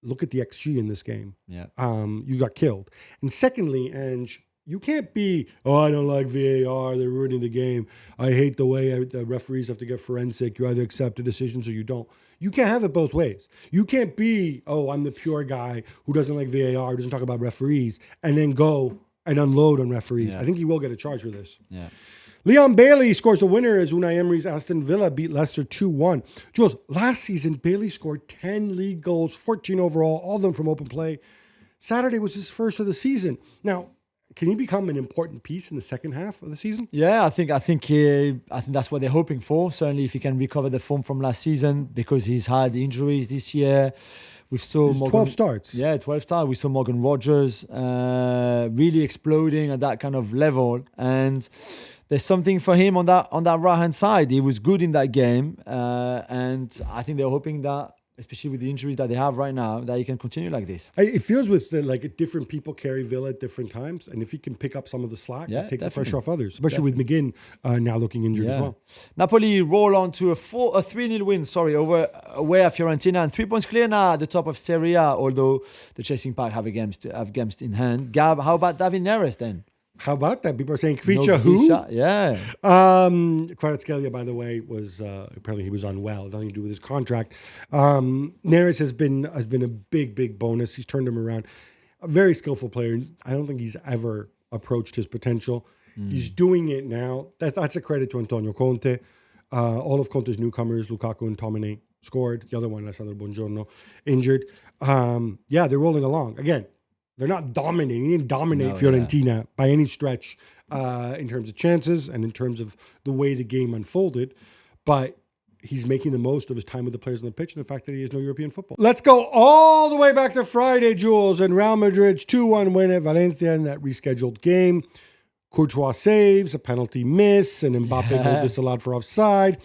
look at the XG in this game. Yeah. You got killed. And secondly, Ange, you can't be, I don't like VAR. They're ruining the game. I hate the way the referees have to get forensic. You either accept the decisions or you don't. You can't have it both ways. You can't be, I'm the pure guy who doesn't like VAR, who doesn't talk about referees, and then go and unload on referees. Yeah. I think he will get a charge for this. Yeah. Leon Bailey scores the winner as Unai Emery's Aston Villa beat Leicester 2-1. Jules, last season, Bailey scored 10 league goals, 14 overall, all of them from open play. Saturday was his first of the season. Now, can he become an important piece in the second half of the season? Yeah, I think that's what they're hoping for. Certainly, if he can recover the form from last season, because he's had injuries this year. We saw 12 starts. Yeah, 12 starts. We saw Morgan Rogers really exploding at that kind of level, and there's something for him on that right hand side. He was good in that game, and I think they're hoping that, especially with the injuries that they have right now, that he can continue like this. It feels with different people carry Villa at different times, and if he can pick up some of the slack, it takes the pressure off others, especially with McGinn now looking injured as well. Napoli roll on to a 3-0 win, away at Fiorentina, and 3 points clear now at the top of Serie A, although the chasing pack have games in hand. Gab, how about David Neres then? How about that? People are saying Kvicha who? Yeah. Kvaratskhelia, by the way, was apparently he was unwell. Nothing to do with his contract. Neres has been a big bonus. He's turned him around. A very skillful player. I don't think he's ever approached his potential. He's doing it now. That's a credit to Antonio Conte. All of Conte's newcomers, Lukaku and Tomine, scored. The other one, Alessandro Buongiorno, injured. They're rolling along. Again, they're not dominating. He didn't dominate Fiorentina by any stretch in terms of chances and in terms of the way the game unfolded. But he's making the most of his time with the players on the pitch and the fact that he has no European football. Let's go all the way back to Friday, Jules, and Real Madrid's 2-1 win at Valencia in that rescheduled game. Courtois saves, a penalty miss, and Mbappe goal disallowed for offside.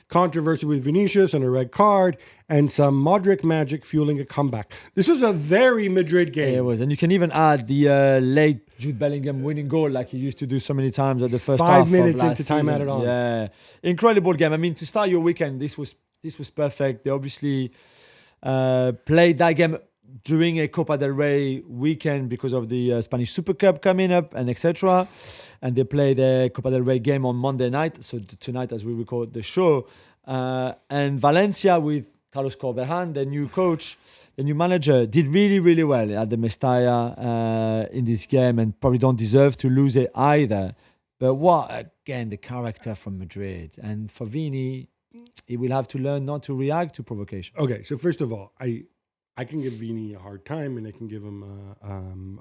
Controversy with Vinicius and a red card, and some Modric magic fueling a comeback. This was a very Madrid game. Yeah, it was. And you can even add the late Jude Bellingham winning goal like he used to do so many times at the first half 5 minutes of last into time season. added on. Yeah. Incredible game. I mean, to start your weekend, this was perfect. They obviously played that game during a Copa del Rey weekend because of the Spanish Super Cup coming up and etc. And they play the Copa del Rey game on Monday night, so tonight as we record the show. And Valencia with Carlos Corberjan, the new coach, the new manager, did really, really well at the Mestalla in this game and probably don't deserve to lose it either. But again, the character from Madrid. And for Vini, he will have to learn not to react to provocation. Okay, so first of all, I I can give Vini a hard time, and I can give him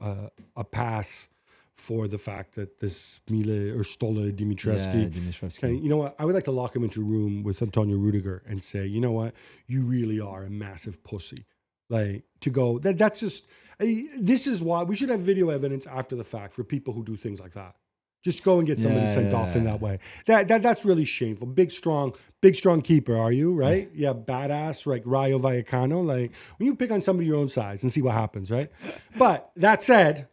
a pass for the fact that this Mile or Stola Dimitrescu. Dimitrescu. You know what? I would like to lock him into a room with Antonio Rudiger and say, you know what? You really are a massive pussy. Like, to go, that's just, this is why we should have video evidence after the fact for people who do things like that. Just go and get somebody sent off in that way. That's really shameful. Big strong keeper, are you? Right? Yeah, badass, like Rayo Vallecano. Like, when you pick on somebody your own size and see what happens, right? But that said,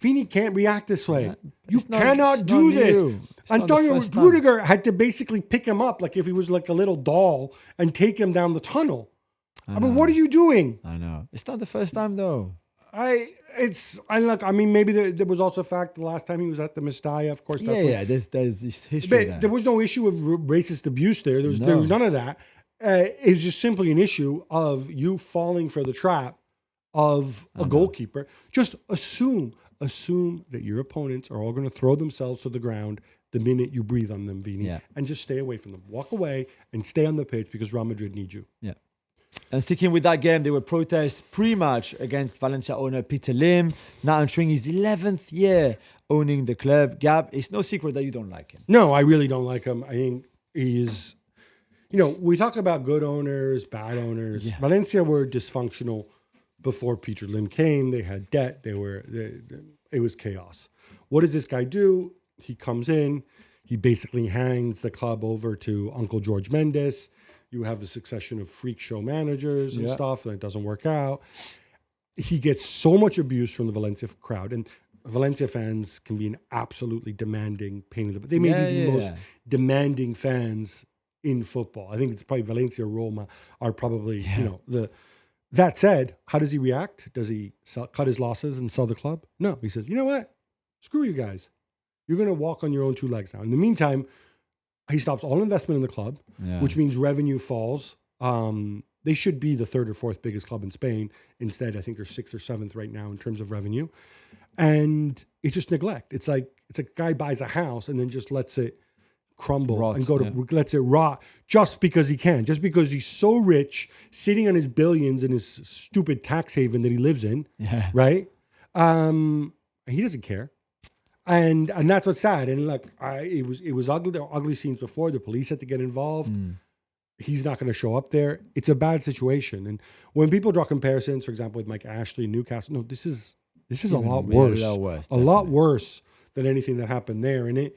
Vini can't react this way. You cannot do this. Antonio Rudiger had to basically pick him up like if he was like a little doll and take him down the tunnel. I mean, what are you doing? I know. It's not the first time though. Maybe there was also a fact the last time he was at the Mestalla, of course. There's history there. There was no issue of racist abuse there. There was none of that. It was just simply an issue of you falling for the trap of a goalkeeper. Just assume that your opponents are all going to throw themselves to the ground the minute you breathe on them, Vini, and just stay away from them. Walk away and stay on the pitch because Real Madrid needs you. Yeah. And sticking with that game, there were protests pre-match against Valencia owner Peter Lim, now entering his 11th year owning the club. Gab, it's no secret that you don't like him. No, I really don't like him. I think he's, we talk about good owners, bad owners. Yeah. Valencia were dysfunctional before Peter Lim came. They had debt. It was chaos. What does this guy do? He comes in. He basically hands the club over to Uncle George Mendes. You have the succession of freak show managers and stuff, and it doesn't work out. He gets so much abuse from the Valencia crowd, and Valencia fans can be an absolutely demanding pain in the butt. They may be the most demanding fans in football. I think it's probably Valencia, Roma are probably, That said, how does he react? Does he cut his losses and sell the club? No, he says, you know what? Screw you guys. You're going to walk on your own two legs now. In the meantime, he stops all investment in the club, which means revenue falls. They should be the third or fourth biggest club in Spain. Instead, I think they're sixth or seventh right now in terms of revenue. And it's just neglect. It's like a guy buys a house and then just lets it crumble lets it rot just because he can. Just because he's so rich, sitting on his billions in his stupid tax haven that he lives in, right? He doesn't care. And that's what's sad. And look, it was ugly. There were ugly scenes before. The police had to get involved. He's not going to show up there. It's a bad situation. And when people draw comparisons, for example, with Mike Ashley and Newcastle, no, this is a lot worse. A lot worse than anything that happened there. And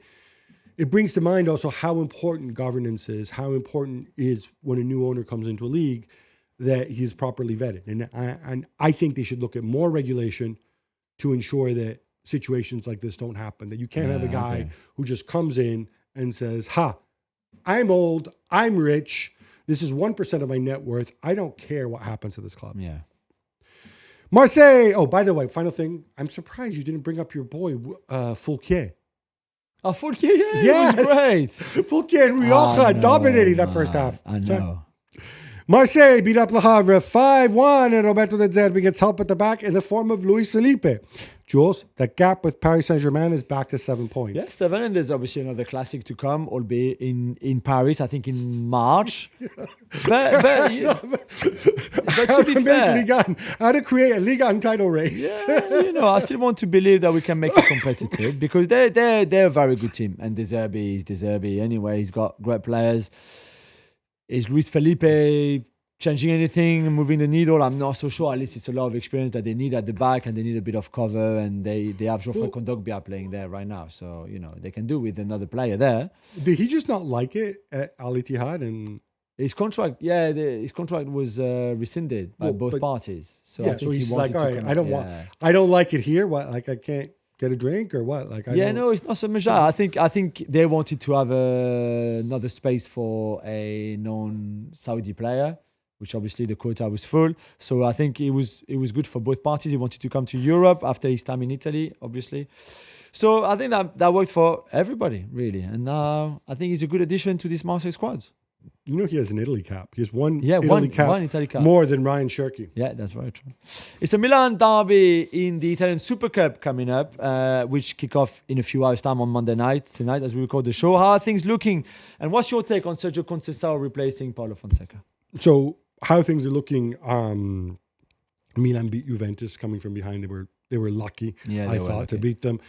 it brings to mind also how important governance is, how important it is when a new owner comes into a league that he's properly vetted. And I think they should look at more regulation to ensure that situations like this don't happen, that you can't have a guy who just comes in and says, I'm old, I'm rich, this is 1% of my net worth, I don't care what happens to this club. Yeah. Marseille, oh, by the way, final thing, I'm surprised you didn't bring up your boy, Fulquier. Oh, Fulquier, he was great. Fulquier and Rioja dominating that first half. I know. Marseille beat up Le Havre 5-1, and Roberto De Zerbi gets help at the back in the form of Luis Felipe. Jules, the gap with Paris Saint-Germain is back to 7 points. Yes, 7, and there's obviously another classic to come, albeit in Paris, I think in March. but to be fair, how to create a Ligue 1 title race. I still want to believe that we can make it competitive because they're a very good team, and De Zerbi anyway. He's got great players. Is Luis Felipe changing anything, moving the needle? I'm not so sure. At least it's a lot of experience that they need at the back, and they need a bit of cover, and they have Geoffrey Kondogbia playing there right now. So, they can do with another player there. Did he just not like it at Al Ittihad? And his contract, his contract was rescinded by both parties. So I think so he's like, all right, I don't like it here. What, like I can't get a drink or what? Like, it's not so much that. I think they wanted to have another space for a non-Saudi player, which obviously the quota was full. So I think it was good for both parties. He wanted to come to Europe after his time in Italy, obviously. So I think that worked for everybody, really. And now I think he's a good addition to this Marseille squad. He has an Italy cap. He has one Italy cap more than Ryan Cherky. Yeah, that's very true. It's a Milan derby in the Italian Super Cup coming up, which kick off in a few hours' time on Monday night, tonight, as we record the show. How are things looking? And what's your take on Sergio Conceição replacing Paulo Fonseca? So how things are looking, Milan beat Juventus coming from behind. They were lucky, Yeah, I they were thought, to lucky. beat them.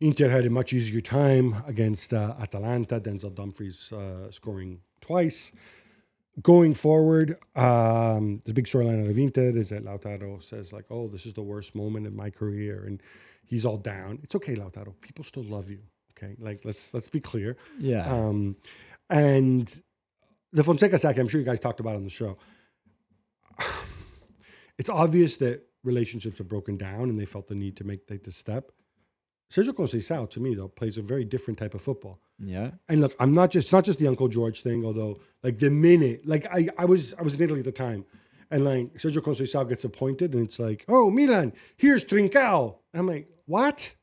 Inter had a much easier time against Atalanta. Denzel Dumfries scoring twice. Going forward, the big storyline out of Inter is that Lautaro says like, "Oh, this is the worst moment in my career," and he's all down. It's okay, Lautaro. People still love you. Okay, like let's be clear. Yeah. And the Fonseca sack, I'm sure you guys talked about on the show. It's obvious that relationships have broken down, and they felt the need to take this step. Sergio Conceição, to me, though, plays a very different type of football. Yeah. And look, it's not just the Uncle George thing, although like the minute, like I was in Italy at the time, and like Sergio Conceição gets appointed, and it's like, oh, Milan, here's Trincao. And I'm like, what?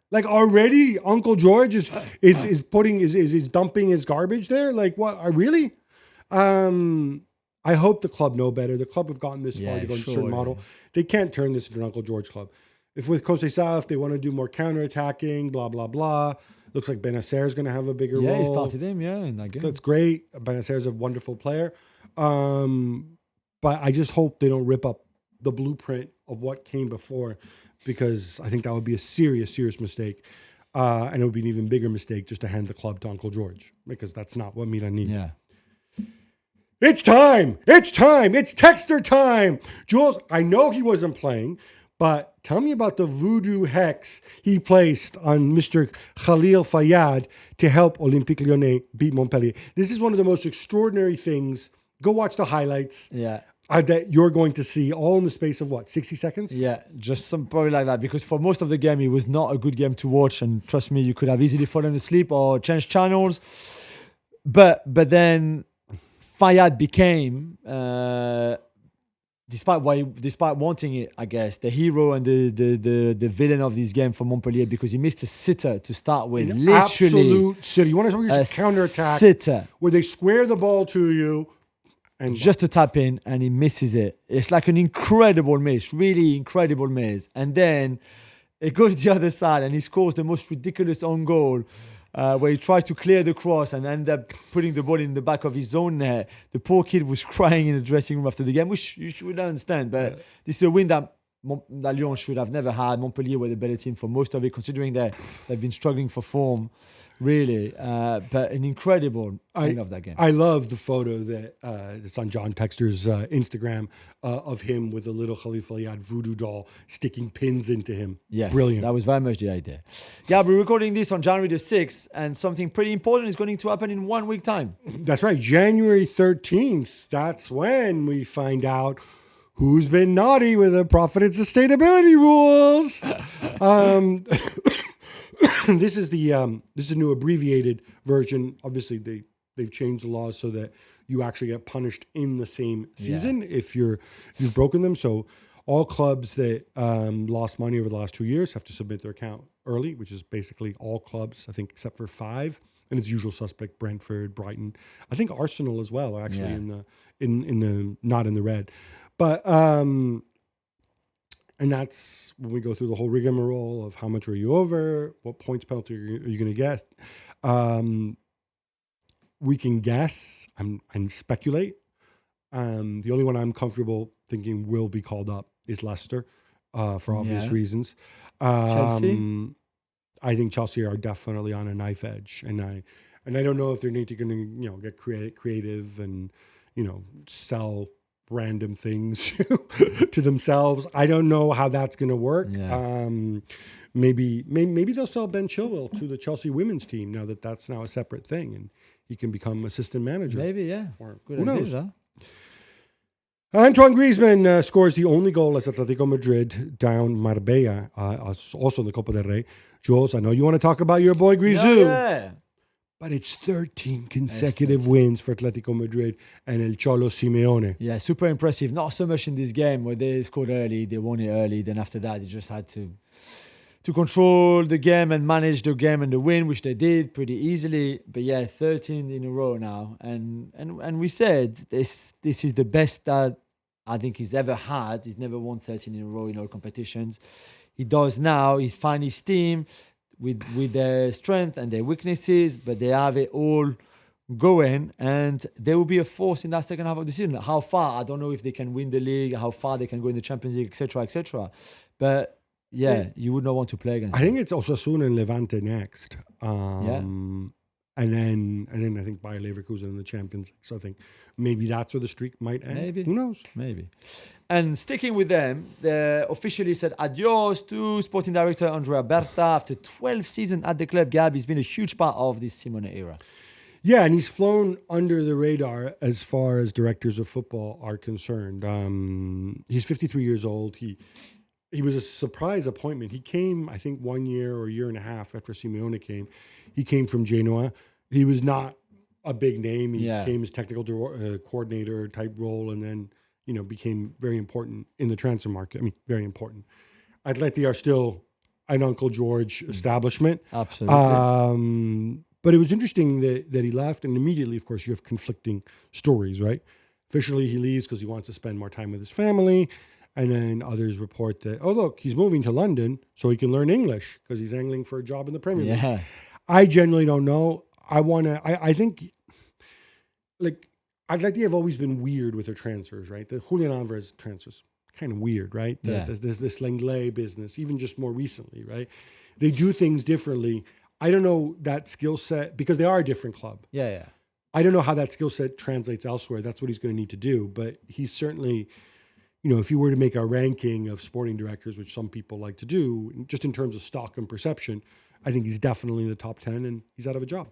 Like already Uncle George is dumping his garbage there? Like what? Really? I hope the club know better. The club have gotten this far to go into a certain model. They can't turn this into an Uncle George club. If with Conceição, if they want to do more counterattacking, blah, blah, blah. Looks like Benacer is going to have a bigger role. Yeah, he started him, in that game. That's great. Benacer is a wonderful player. But I just hope they don't rip up the blueprint of what came before, because I think that would be a serious, serious mistake. And it would be an even bigger mistake just to hand the club to Uncle George, because that's not what Milan need. Yeah. It's time. It's time. It's Texter time. Jules, I know he wasn't playing, but tell me about the Voodoo Hex he placed on Mr. Khalil Fayyad to help Olympique Lyonnais beat Montpellier. This is one of the most extraordinary things. Go watch the highlights. Yeah. That you're going to see all in the space of 60 seconds? Yeah, just some probably like that, because for most of the game, it was not a good game to watch. And trust me, you could have easily fallen asleep or changed channels. But then Fayyad became, despite wanting it, I guess, the hero and the villain of this game for Montpellier, because he missed a sitter to start with. An literally absolute sitter. You want to talk about counterattack? Sitter. Where they square the ball to you. And just to tap in, and he misses it. It's like an incredible miss, really incredible miss. And then it goes the other side, and he scores the most ridiculous own goal, where he tries to clear the cross and end up putting the ball in the back of his own net. The poor kid was crying in the dressing room after the game, which you should understand. But this is a win that Lyon should have never had. Montpellier were the better team for most of it, considering they've been struggling for form. Really, but an incredible end of that game. I love the photo that it's on John Texter's Instagram of him with a little Khalifa Fayyad voodoo doll sticking pins into him. Yes, brilliant. That was very much the idea. Gab, we're recording this on January the 6th, and something pretty important is going to happen in 1 week time. That's right, January 13th. That's when we find out who's been naughty with the profit and sustainability rules. This is a new abbreviated version. Obviously, they've changed the laws so that you actually get punished in the same season if you've broken them. So all clubs that lost money over the last 2 years have to submit their account early, which is basically all clubs, I think, except for 5, and it's usual suspect: Brentford, Brighton. I think Arsenal as well are actually in the not in the red, but. And that's when we go through the whole rigmarole of how much are you over, what points penalty are you going to get. We can guess and speculate. The only one I'm comfortable thinking will be called up is Leicester for obvious reasons. Chelsea? I think Chelsea are definitely on a knife edge, and I don't know if they're going to get creative and sell random things to themselves. I don't know how that's going to work. Yeah. Maybe they'll sell Ben Chilwell to the Chelsea women's team now that that's now a separate thing, and he can become assistant manager. Maybe, yeah. Or good who idea, knows? Antoine Griezmann scores the only goal as Atletico Madrid down Marbella, also in the Copa del Rey. Jules, I know you want to talk about your boy Grisou. Yeah. But it's 13 consecutive wins for Atletico Madrid and El Cholo Simeone. Yeah, super impressive. Not so much in this game where they scored early, they won it early. Then after that, they just had to control the game and manage the game and the win, which they did pretty easily. But yeah, 13 in a row now. And we said this is the best that I think he's ever had. He's never won 13 in a row in all competitions. He does now. He's found his team with their strength and their weaknesses, but they have it all go in, and they will be a force in that second half of the season. How far? I don't know if they can win the league, how far they can go in the Champions League, etc., etc. But yeah, you would not want to play against I them. think it's Osasuna and Levante next. And then I think Bayer Leverkusen in the Champions League. So I think maybe that's where the streak might end. Maybe. Who knows? Maybe. And sticking with them, they officially said adios to sporting director Andrea Berta after 12 seasons at the club. Gab, he's been a huge part of this Simone era. Yeah, and he's flown under the radar as far as directors of football are concerned. He's 53 years old. He was a surprise appointment. He came, I think, 1 year or a year and a half after Simeone came. He came from Genoa. He was not a big name. He came as technical coordinator type role, and then became very important in the transfer market. I mean, very important. Atleti are still an Uncle George establishment. Absolutely. But it was interesting that he left, and immediately, of course, you have conflicting stories, right? Officially, he leaves because he wants to spend more time with his family. And then others report that, oh, look, he's moving to London so he can learn English because he's angling for a job in the Premier League. I genuinely don't know. I think, like, Atleti have always been weird with their transfers, right? The Julian Alvarez transfers, kind of weird, right? There's this Lenglet business, even just more recently, right? They do things differently. I don't know that skill set, because they are a different club. Yeah. I don't know how that skill set translates elsewhere. That's what he's going to need to do. But he's certainly... if you were to make a ranking of sporting directors, which some people like to do, just in terms of stock and perception, I think he's definitely in the top 10, and he's out of a job.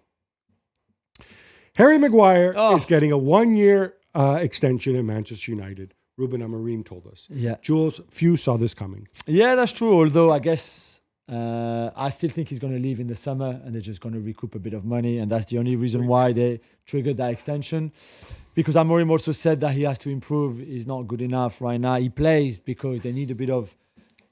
Harry Maguire is getting a 1-year extension at Manchester United. Ruben Amorim told us. Yeah. Jules, few saw this coming. Yeah, that's true. Although I guess I still think he's going to leave in the summer, and they're just going to recoup a bit of money. And that's the only reason why they triggered that extension. Because Amorim also said that he has to improve. He's not good enough right now. He plays because they need a bit of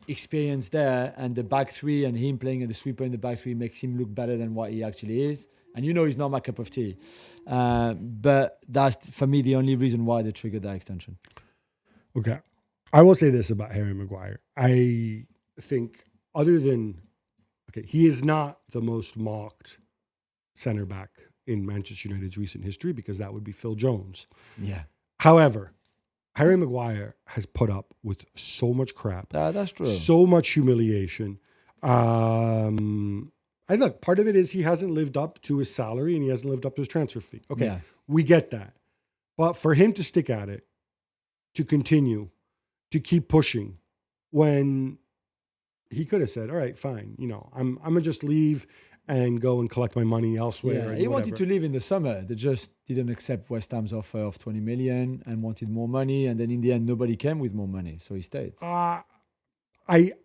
experience there. And the back three and him playing at the sweeper in the back three makes him look better than what he actually is. And he's not my cup of tea. But that's, for me, the only reason why they triggered that extension. Okay. I will say this about Harry Maguire. I think he is not the most mocked center back in Manchester United's recent history, because that would be Phil Jones. Yeah. However, Harry Maguire has put up with so much crap. That's true. So much humiliation. Look, part of it is he hasn't lived up to his salary and he hasn't lived up to his transfer fee. Okay, we get that. But for him to stick at it, to continue, to keep pushing, when he could have said, all right, fine, I'm going to just leave and go and collect my money elsewhere. Yeah, he wanted to leave in the summer. They just didn't accept West Ham's offer of 20 million and wanted more money. And then in the end, nobody came with more money. So he stayed. I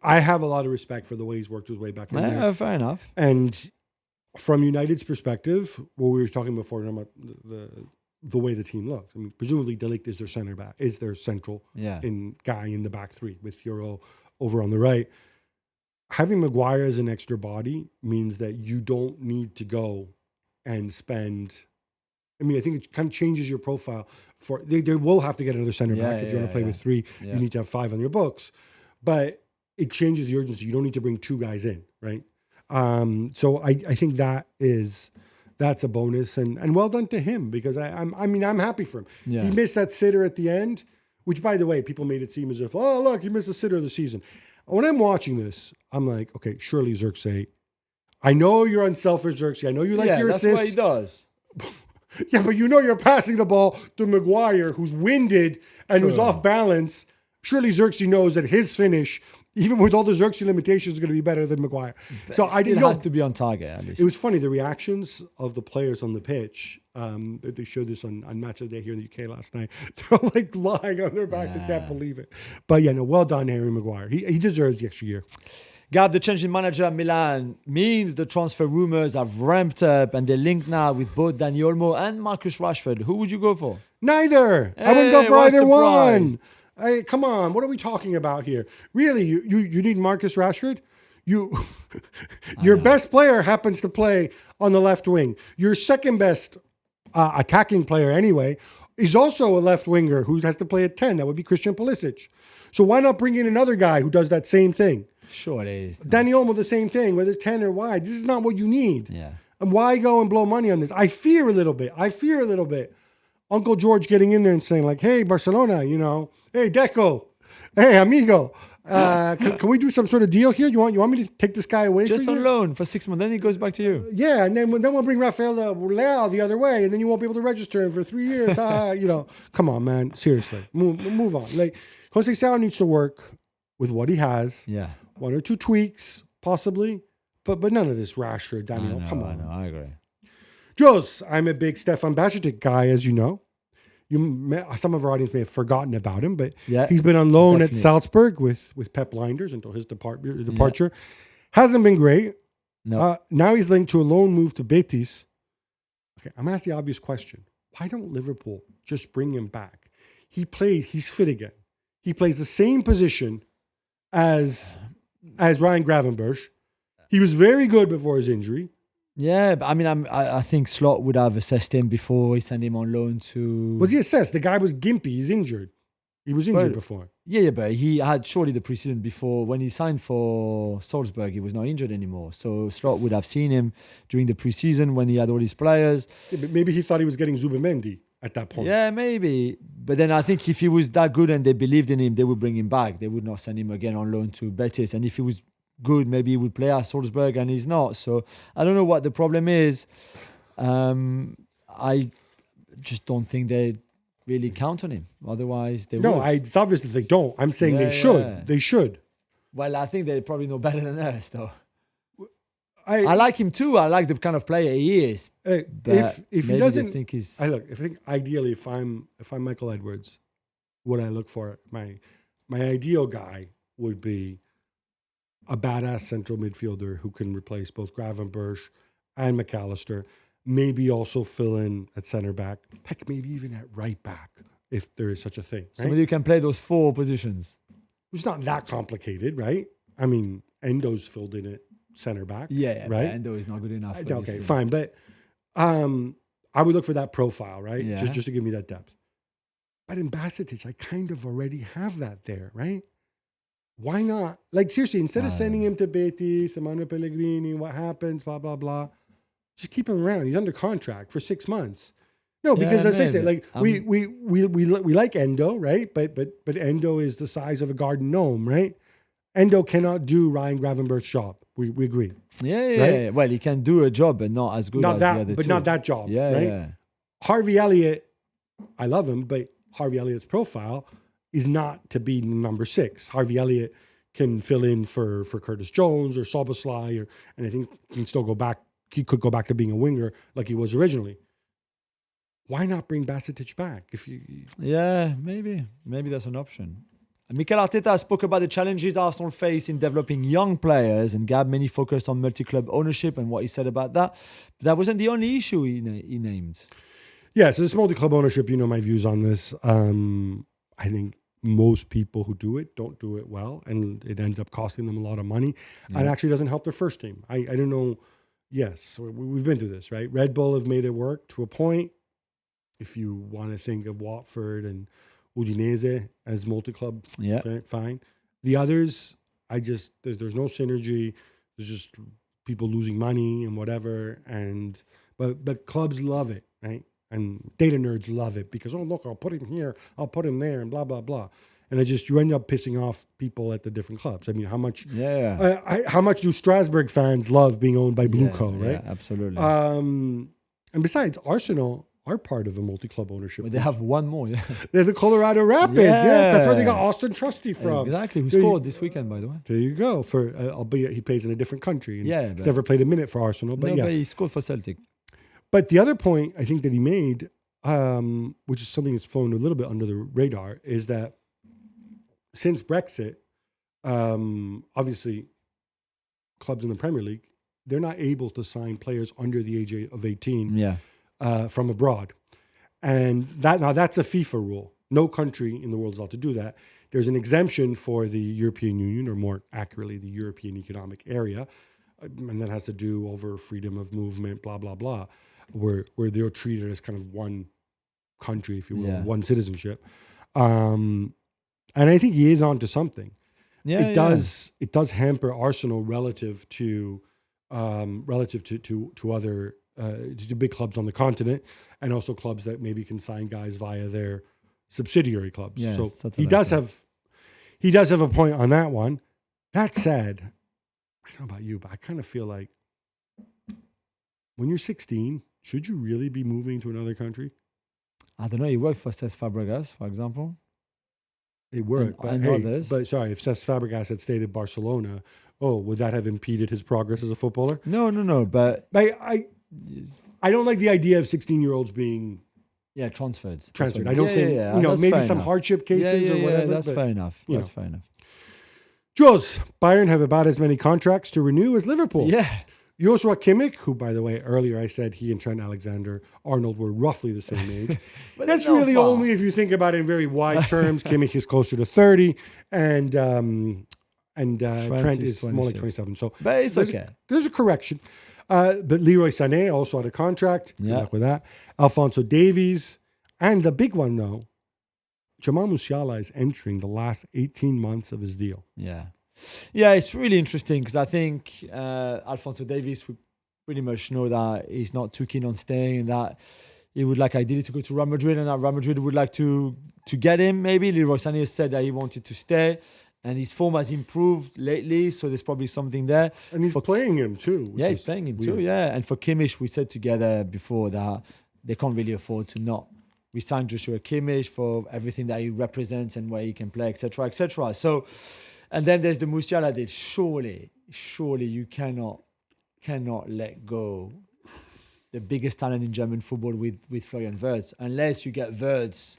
have a lot of respect for the way he's worked his way back in there. Fair enough. And from United's perspective, what we were talking before about the way the team looks. I mean, presumably De Ligt is their center back, is their central guy in the back three with Euro over on the right. Having Maguire as an extra body means that you don't need to go and spend. I mean, I think it kind of changes your profile. They will have to get another center back if you want to play with three. Yeah. You need to have 5 on your books, but it changes the urgency. You don't need to bring 2 guys in, right? So I think that's a bonus, and well done to him, because I'm happy for him. Yeah. He missed that sitter at the end, which, by the way, people made it seem as if, oh look, he missed a sitter of the season. When I'm watching this, I'm like, okay, surely Xerxes. I know you're unselfish, Xerxes. I know you like your assists. That's what he does. Yeah, but you're passing the ball to Maguire, who's winded and who's off balance. Surely Xerxes knows that his finish, even with all the Xerxes limitations, is going to be better than Maguire. But so I didn't have to be on target, at least. It was funny, the reactions of the players on the pitch. They showed this on Match of the Day here in the UK last night. They're all like lying on their back. They can't believe it. But well done, Harry Maguire. He deserves the extra year. Gab, the change in manager at Milan means the transfer rumors have ramped up, and they're linked now with both Dani Olmo and Marcus Rashford. Who would you go for? Neither. I wouldn't go for either one. Hey, come on, what are we talking about here? Really, you need Marcus Rashford? Your best player happens to play on the left wing. Your second best attacking player anyway is also a left winger who has to play at 10. That would be Christian Pulisic. So why not bring in another guy who does that same thing? Sure it is. Dani Olmo, the same thing, whether it's 10 or wide. This is not what you need. Yeah. And why go and blow money on this? I fear a little bit. Uncle George getting in there and saying like, hey, Barcelona, hey, Deco, hey, amigo, can we do some sort of deal here? You want me to take this guy away Just for on you? loan for 6 months, then he goes back to you. Yeah, and then we'll bring Rafael Leal the other way, and then you won't be able to register him for 3 years. Come on, man. Seriously, move on. Like, Conceição needs to work with what he has. Yeah. 1 or 2 tweaks, possibly, but none of this Rashford, Daniel. Come on. I know, I agree. Jules, I'm a big Stefan Bajcetic guy, as you know. Some of our audience may have forgotten about him, but he's been on loan at Salzburg with Pep Lijnders until his departure. Hasn't been great. No. Now he's linked to a loan move to Betis. Okay, I'm asking the obvious question. Why don't Liverpool just bring him back? He's fit again. He plays the same position as Ryan Gravenberch. He was very good before his injury. Yeah, but I mean, I think Slot would have assessed him before he sent him on loan to... Was he assessed? The guy was gimpy. He's injured. He was injured before. Yeah, but he had surely the preseason before. When he signed for Salzburg, he was not injured anymore. So Slot would have seen him during the preseason when he had all his players. Yeah, but maybe he thought he was getting Zubimendi at that point. Yeah, maybe. But then I think if he was that good and they believed in him, they would bring him back. They would not send him again on loan to Betis. And if he was good, maybe he would play at Salzburg, and he's not. So I don't know what the problem is. I just don't think they really count on him. Otherwise, they would. No, it's obvious that they don't. I'm saying they should. Yeah. They should. Well, I think they probably know better than us, though. I like him too. I like the kind of player he is. If he doesn't think he's... I think ideally, if I'm Michael Edwards, what I look for, my ideal guy would be a badass central midfielder who can replace both Gravenberch and McAllister. Maybe also fill in at center back. Heck, maybe even at right back, if there is such a thing. Right? Somebody who can play those 4 positions. It's not that complicated, right? I mean, Endo's filled in at center back. Yeah, right. Endo is not good enough. Okay, fine, but I would look for that profile, right? Yeah. Just to give me that depth. But in Bajcetic, I kind of already have that there, right? Why not? Like, seriously, instead of sending him to Betis, Emmanuel Pellegrini, what happens, blah, blah, blah, just keep him around. He's under contract for 6 months. No, because as I say, like, we like Endo, right? But Endo is the size of a garden gnome, right? Endo cannot do Ryan Gravenberch's job. We agree. Yeah. Right? Well, he can do a job, but not as good as the other two. Not that job, Yeah, right? yeah. Harvey Elliott, I love him, but Harvey Elliott's profile is not to be number 6. Harvey Elliott can fill in for Curtis Jones or Szoboszlai, and I think he can still go back. He could go back to being a winger like he was originally. Why not bring Bajcetic back? Yeah, maybe that's an option. Mikel Arteta spoke about the challenges Arsenal face in developing young players, and Gab mainly focused on multi-club ownership and what he said about that. But that wasn't the only issue he named. Yeah, so this multi-club ownership, you know my views on this. I think most people who do it don't do it well, and it ends up costing them a lot of money, and actually doesn't help their first team. I don't know. Yes, we've been through this, right? Red Bull have made it work to a point. If you want to think of Watford and Udinese as multi-club, fine. The others, there's no synergy. There's just people losing money and whatever. But clubs love it, right? And data nerds love it because, oh, look, I'll put him here, I'll put him there, and blah, blah, blah. And you end up pissing off people at the different clubs. I mean, how much do Strasbourg fans love being owned by Blueco, right? Yeah, absolutely. And besides, Arsenal are part of a multi-club ownership. But they have one more, yeah. They're the Colorado Rapids, yes. That's where they got Austin Trusty from. Exactly, who scored this weekend, by the way. There you go. Albeit he plays in a different country. And he's never played a minute for Arsenal. But but he scored for Celtic. But the other point I think that he made, which is something that's flown a little bit under the radar, is that since Brexit, obviously, clubs in the Premier League, they're not able to sign players under the age of 18 from abroad. And that's a FIFA rule. No country in the world is allowed to do that. There's an exemption for the European Union, or more accurately, the European Economic Area, and that has to do over freedom of movement, blah, blah, blah, where they're treated as kind of one country, if you will, one citizenship. And I think he is onto something. It does hamper Arsenal relative to relative to other to big clubs on the continent, and also clubs that maybe can sign guys via their subsidiary clubs. Yes, So something he like does that. have a point on that one. That said, I don't know about you, but I kind of feel like when you're 16, should you really be moving to another country? I don't know. He worked for Cesc Fabregas, for example. It worked, And others. but sorry, if Cesc Fabregas had stayed at Barcelona, would that have impeded his progress as a footballer? No. But I don't like the idea of 16-year-olds being yeah, transferred. transferred. I don't think That's maybe fair some enough. hardship cases or whatever. That's but, fair enough. you That's know. fair enough. Jules, Bayern have about as many contracts to renew as Liverpool. Yeah. Joshua Kimmich, who, by the way, earlier I said he and Trent Alexander-Arnold were roughly the same age. But That's not really far. only if you think about it in very wide terms. Kimmich is closer to 30, and Trent is more like 26. 27. So But it's there's okay. there's a correction. But Leroy Sané also had a contract. Good Yeah. luck with that. Alphonso Davies. And the big one, though, Jamal Musiala is entering the last 18 months of his deal. Yeah. Yeah, it's really interesting because I think Alphonso Davies would pretty much know that he's not too keen on staying and that he would like ideally to go to Real Madrid and that Real Madrid would like to get him maybe. Leroy Sané has said that he wanted to stay and his form has improved lately, so there's probably something there. And he's playing him, too. Yeah, he's playing him too, yeah. And for Kimmich, we said together before that they can't really afford to not resign Joshua Kimmich for everything that he represents and where he can play, etc., etc. So, and then there's the Musiala deal. Surely you cannot let go the biggest talent in German football with Florian Wirtz unless you get Wirtz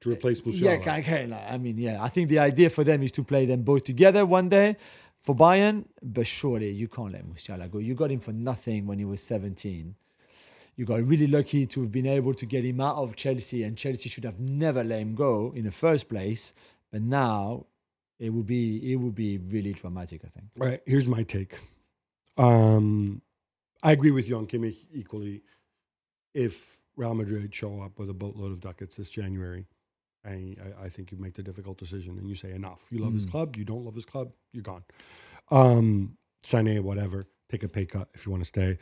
To replace Musiala. I think the idea for them is to play them both together one day for Bayern, but surely you can't let Musiala go. You got him for nothing when he was 17. You got really lucky to have been able to get him out of Chelsea, and Chelsea should have never let him go in the first place. But now it would be really dramatic, I think. All right, here's my take. I agree with you on Kimmich equally. If Real Madrid show up with a boatload of ducats this January, I think you make the difficult decision and you say enough. You love his club, you don't love his club, you're gone. Sané, whatever, take a pay cut if you want to stay.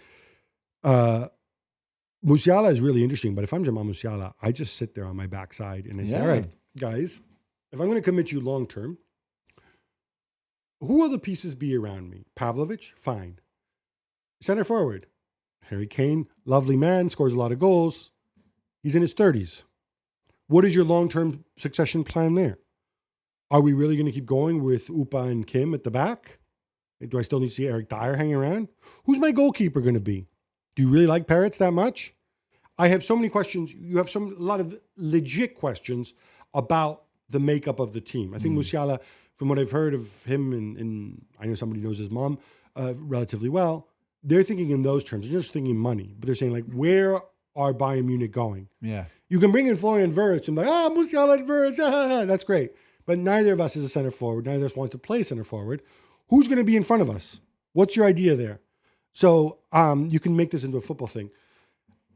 Musiala is really interesting, but if I'm Jamal Musiala, I just sit there on my backside and I say, all right, guys, if I'm going to commit you long term, who will the pieces be around me? Pavlovic? Fine. Center forward. Harry Kane, lovely man, scores a lot of goals. He's in his 30s. What is your long-term succession plan there? Are we really going to keep going with Upa and Kim at the back? Do I still need to see Eric Dyer hanging around? Who's my goalkeeper going to be? Do you really like Peretz that much? I have so many questions. You have a lot of legit questions about the makeup of the team. I think Musiala, from what I've heard of him, and I know somebody knows his mom relatively well, they're thinking in those terms. They're just thinking money. But they're saying, like, where are Bayern Munich going? Yeah. You can bring in Florian Wirtz and Musiala and Wirtz, that's great. But neither of us is a center forward. Neither of us wants to play center forward. Who's going to be in front of us? What's your idea there? So you can make this into a football thing.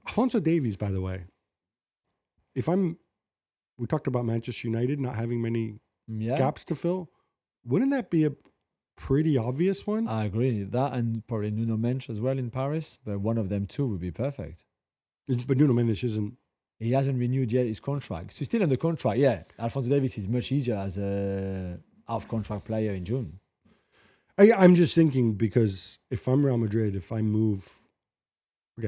Alphonso Davies, by the way, we talked about Manchester United not having many gaps to fill. Wouldn't that be a pretty obvious one? I agree. That and probably Nuno Mensch as well in Paris, but one of them two would be perfect. But Nuno Mendes isn't. He hasn't renewed yet his contract. So he's still under contract, yeah. Alphonso Davies is much easier as a out-of-contract player in June. I'm just thinking because if I'm Real Madrid, if I move for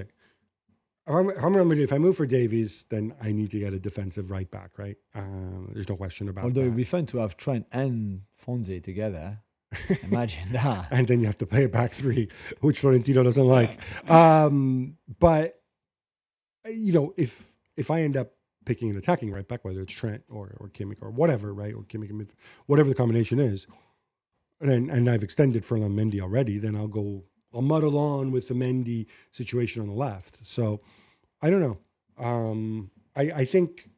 Davies, then I need to get a defensive right back, right? There's no question about Although that. it would be fun to have Trent and Fonzie together. Imagine that. And then you have to play a back three, which Florentino doesn't like. But, if I end up picking an attacking right back, whether it's Trent or Kimmich or whatever, right? Or Kimmich and whatever the combination is, and I've extended Ferland Mendy already, then I'll muddle on with the Mendy situation on the left. So I don't know. I think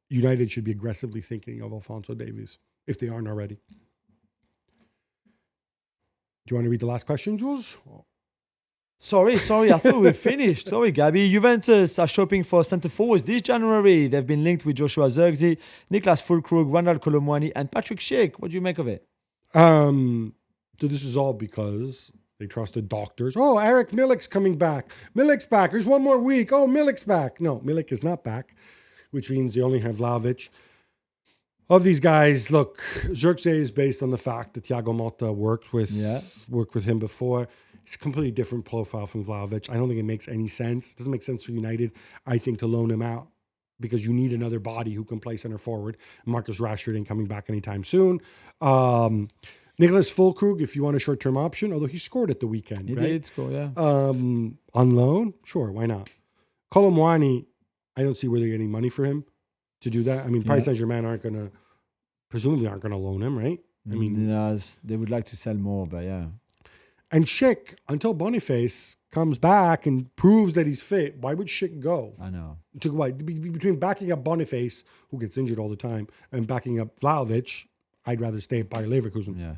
United should be aggressively thinking of Alphonso Davies if they aren't already. Do you want to read the last question, Jules? Sorry, I thought we were finished. Sorry, Gabby. Juventus are shopping for centre forwards this January. They've been linked with Joshua Zirkzee, Niklas Füllkrug, Randall Colomwani, and Patrick Schick. What do you make of it? So this is all because They trusted doctors. Oh, Eric Milik's coming back. Milik's back. There's one more week. Oh, Milik's back. No, Milik is not back, which means they only have Vlahovic. Of these guys, look, Zirkzee is based on the fact that Thiago Motta worked with him before. It's a completely different profile from Vlahovic. I don't think it makes any sense. It doesn't make sense for United, I think, to loan him out because you need another body who can play center forward. Marcus Rashford ain't coming back anytime soon. Nicholas Füllkrug, if you want a short-term option, although he scored at the weekend, He right? did score, yeah. On loan? Sure, why not? Colomwani, I don't see where they're getting money for him to do that. I mean, Paris Saint-Germain presumably aren't going to loan him, right? I mean, no, they would like to sell more, but yeah. And Schick, until Boniface comes back and proves that he's fit, why would Schick go? I know. Between backing up Boniface, who gets injured all the time, and backing up Vlahovic, I'd rather stay at Bayer Leverkusen. Yeah.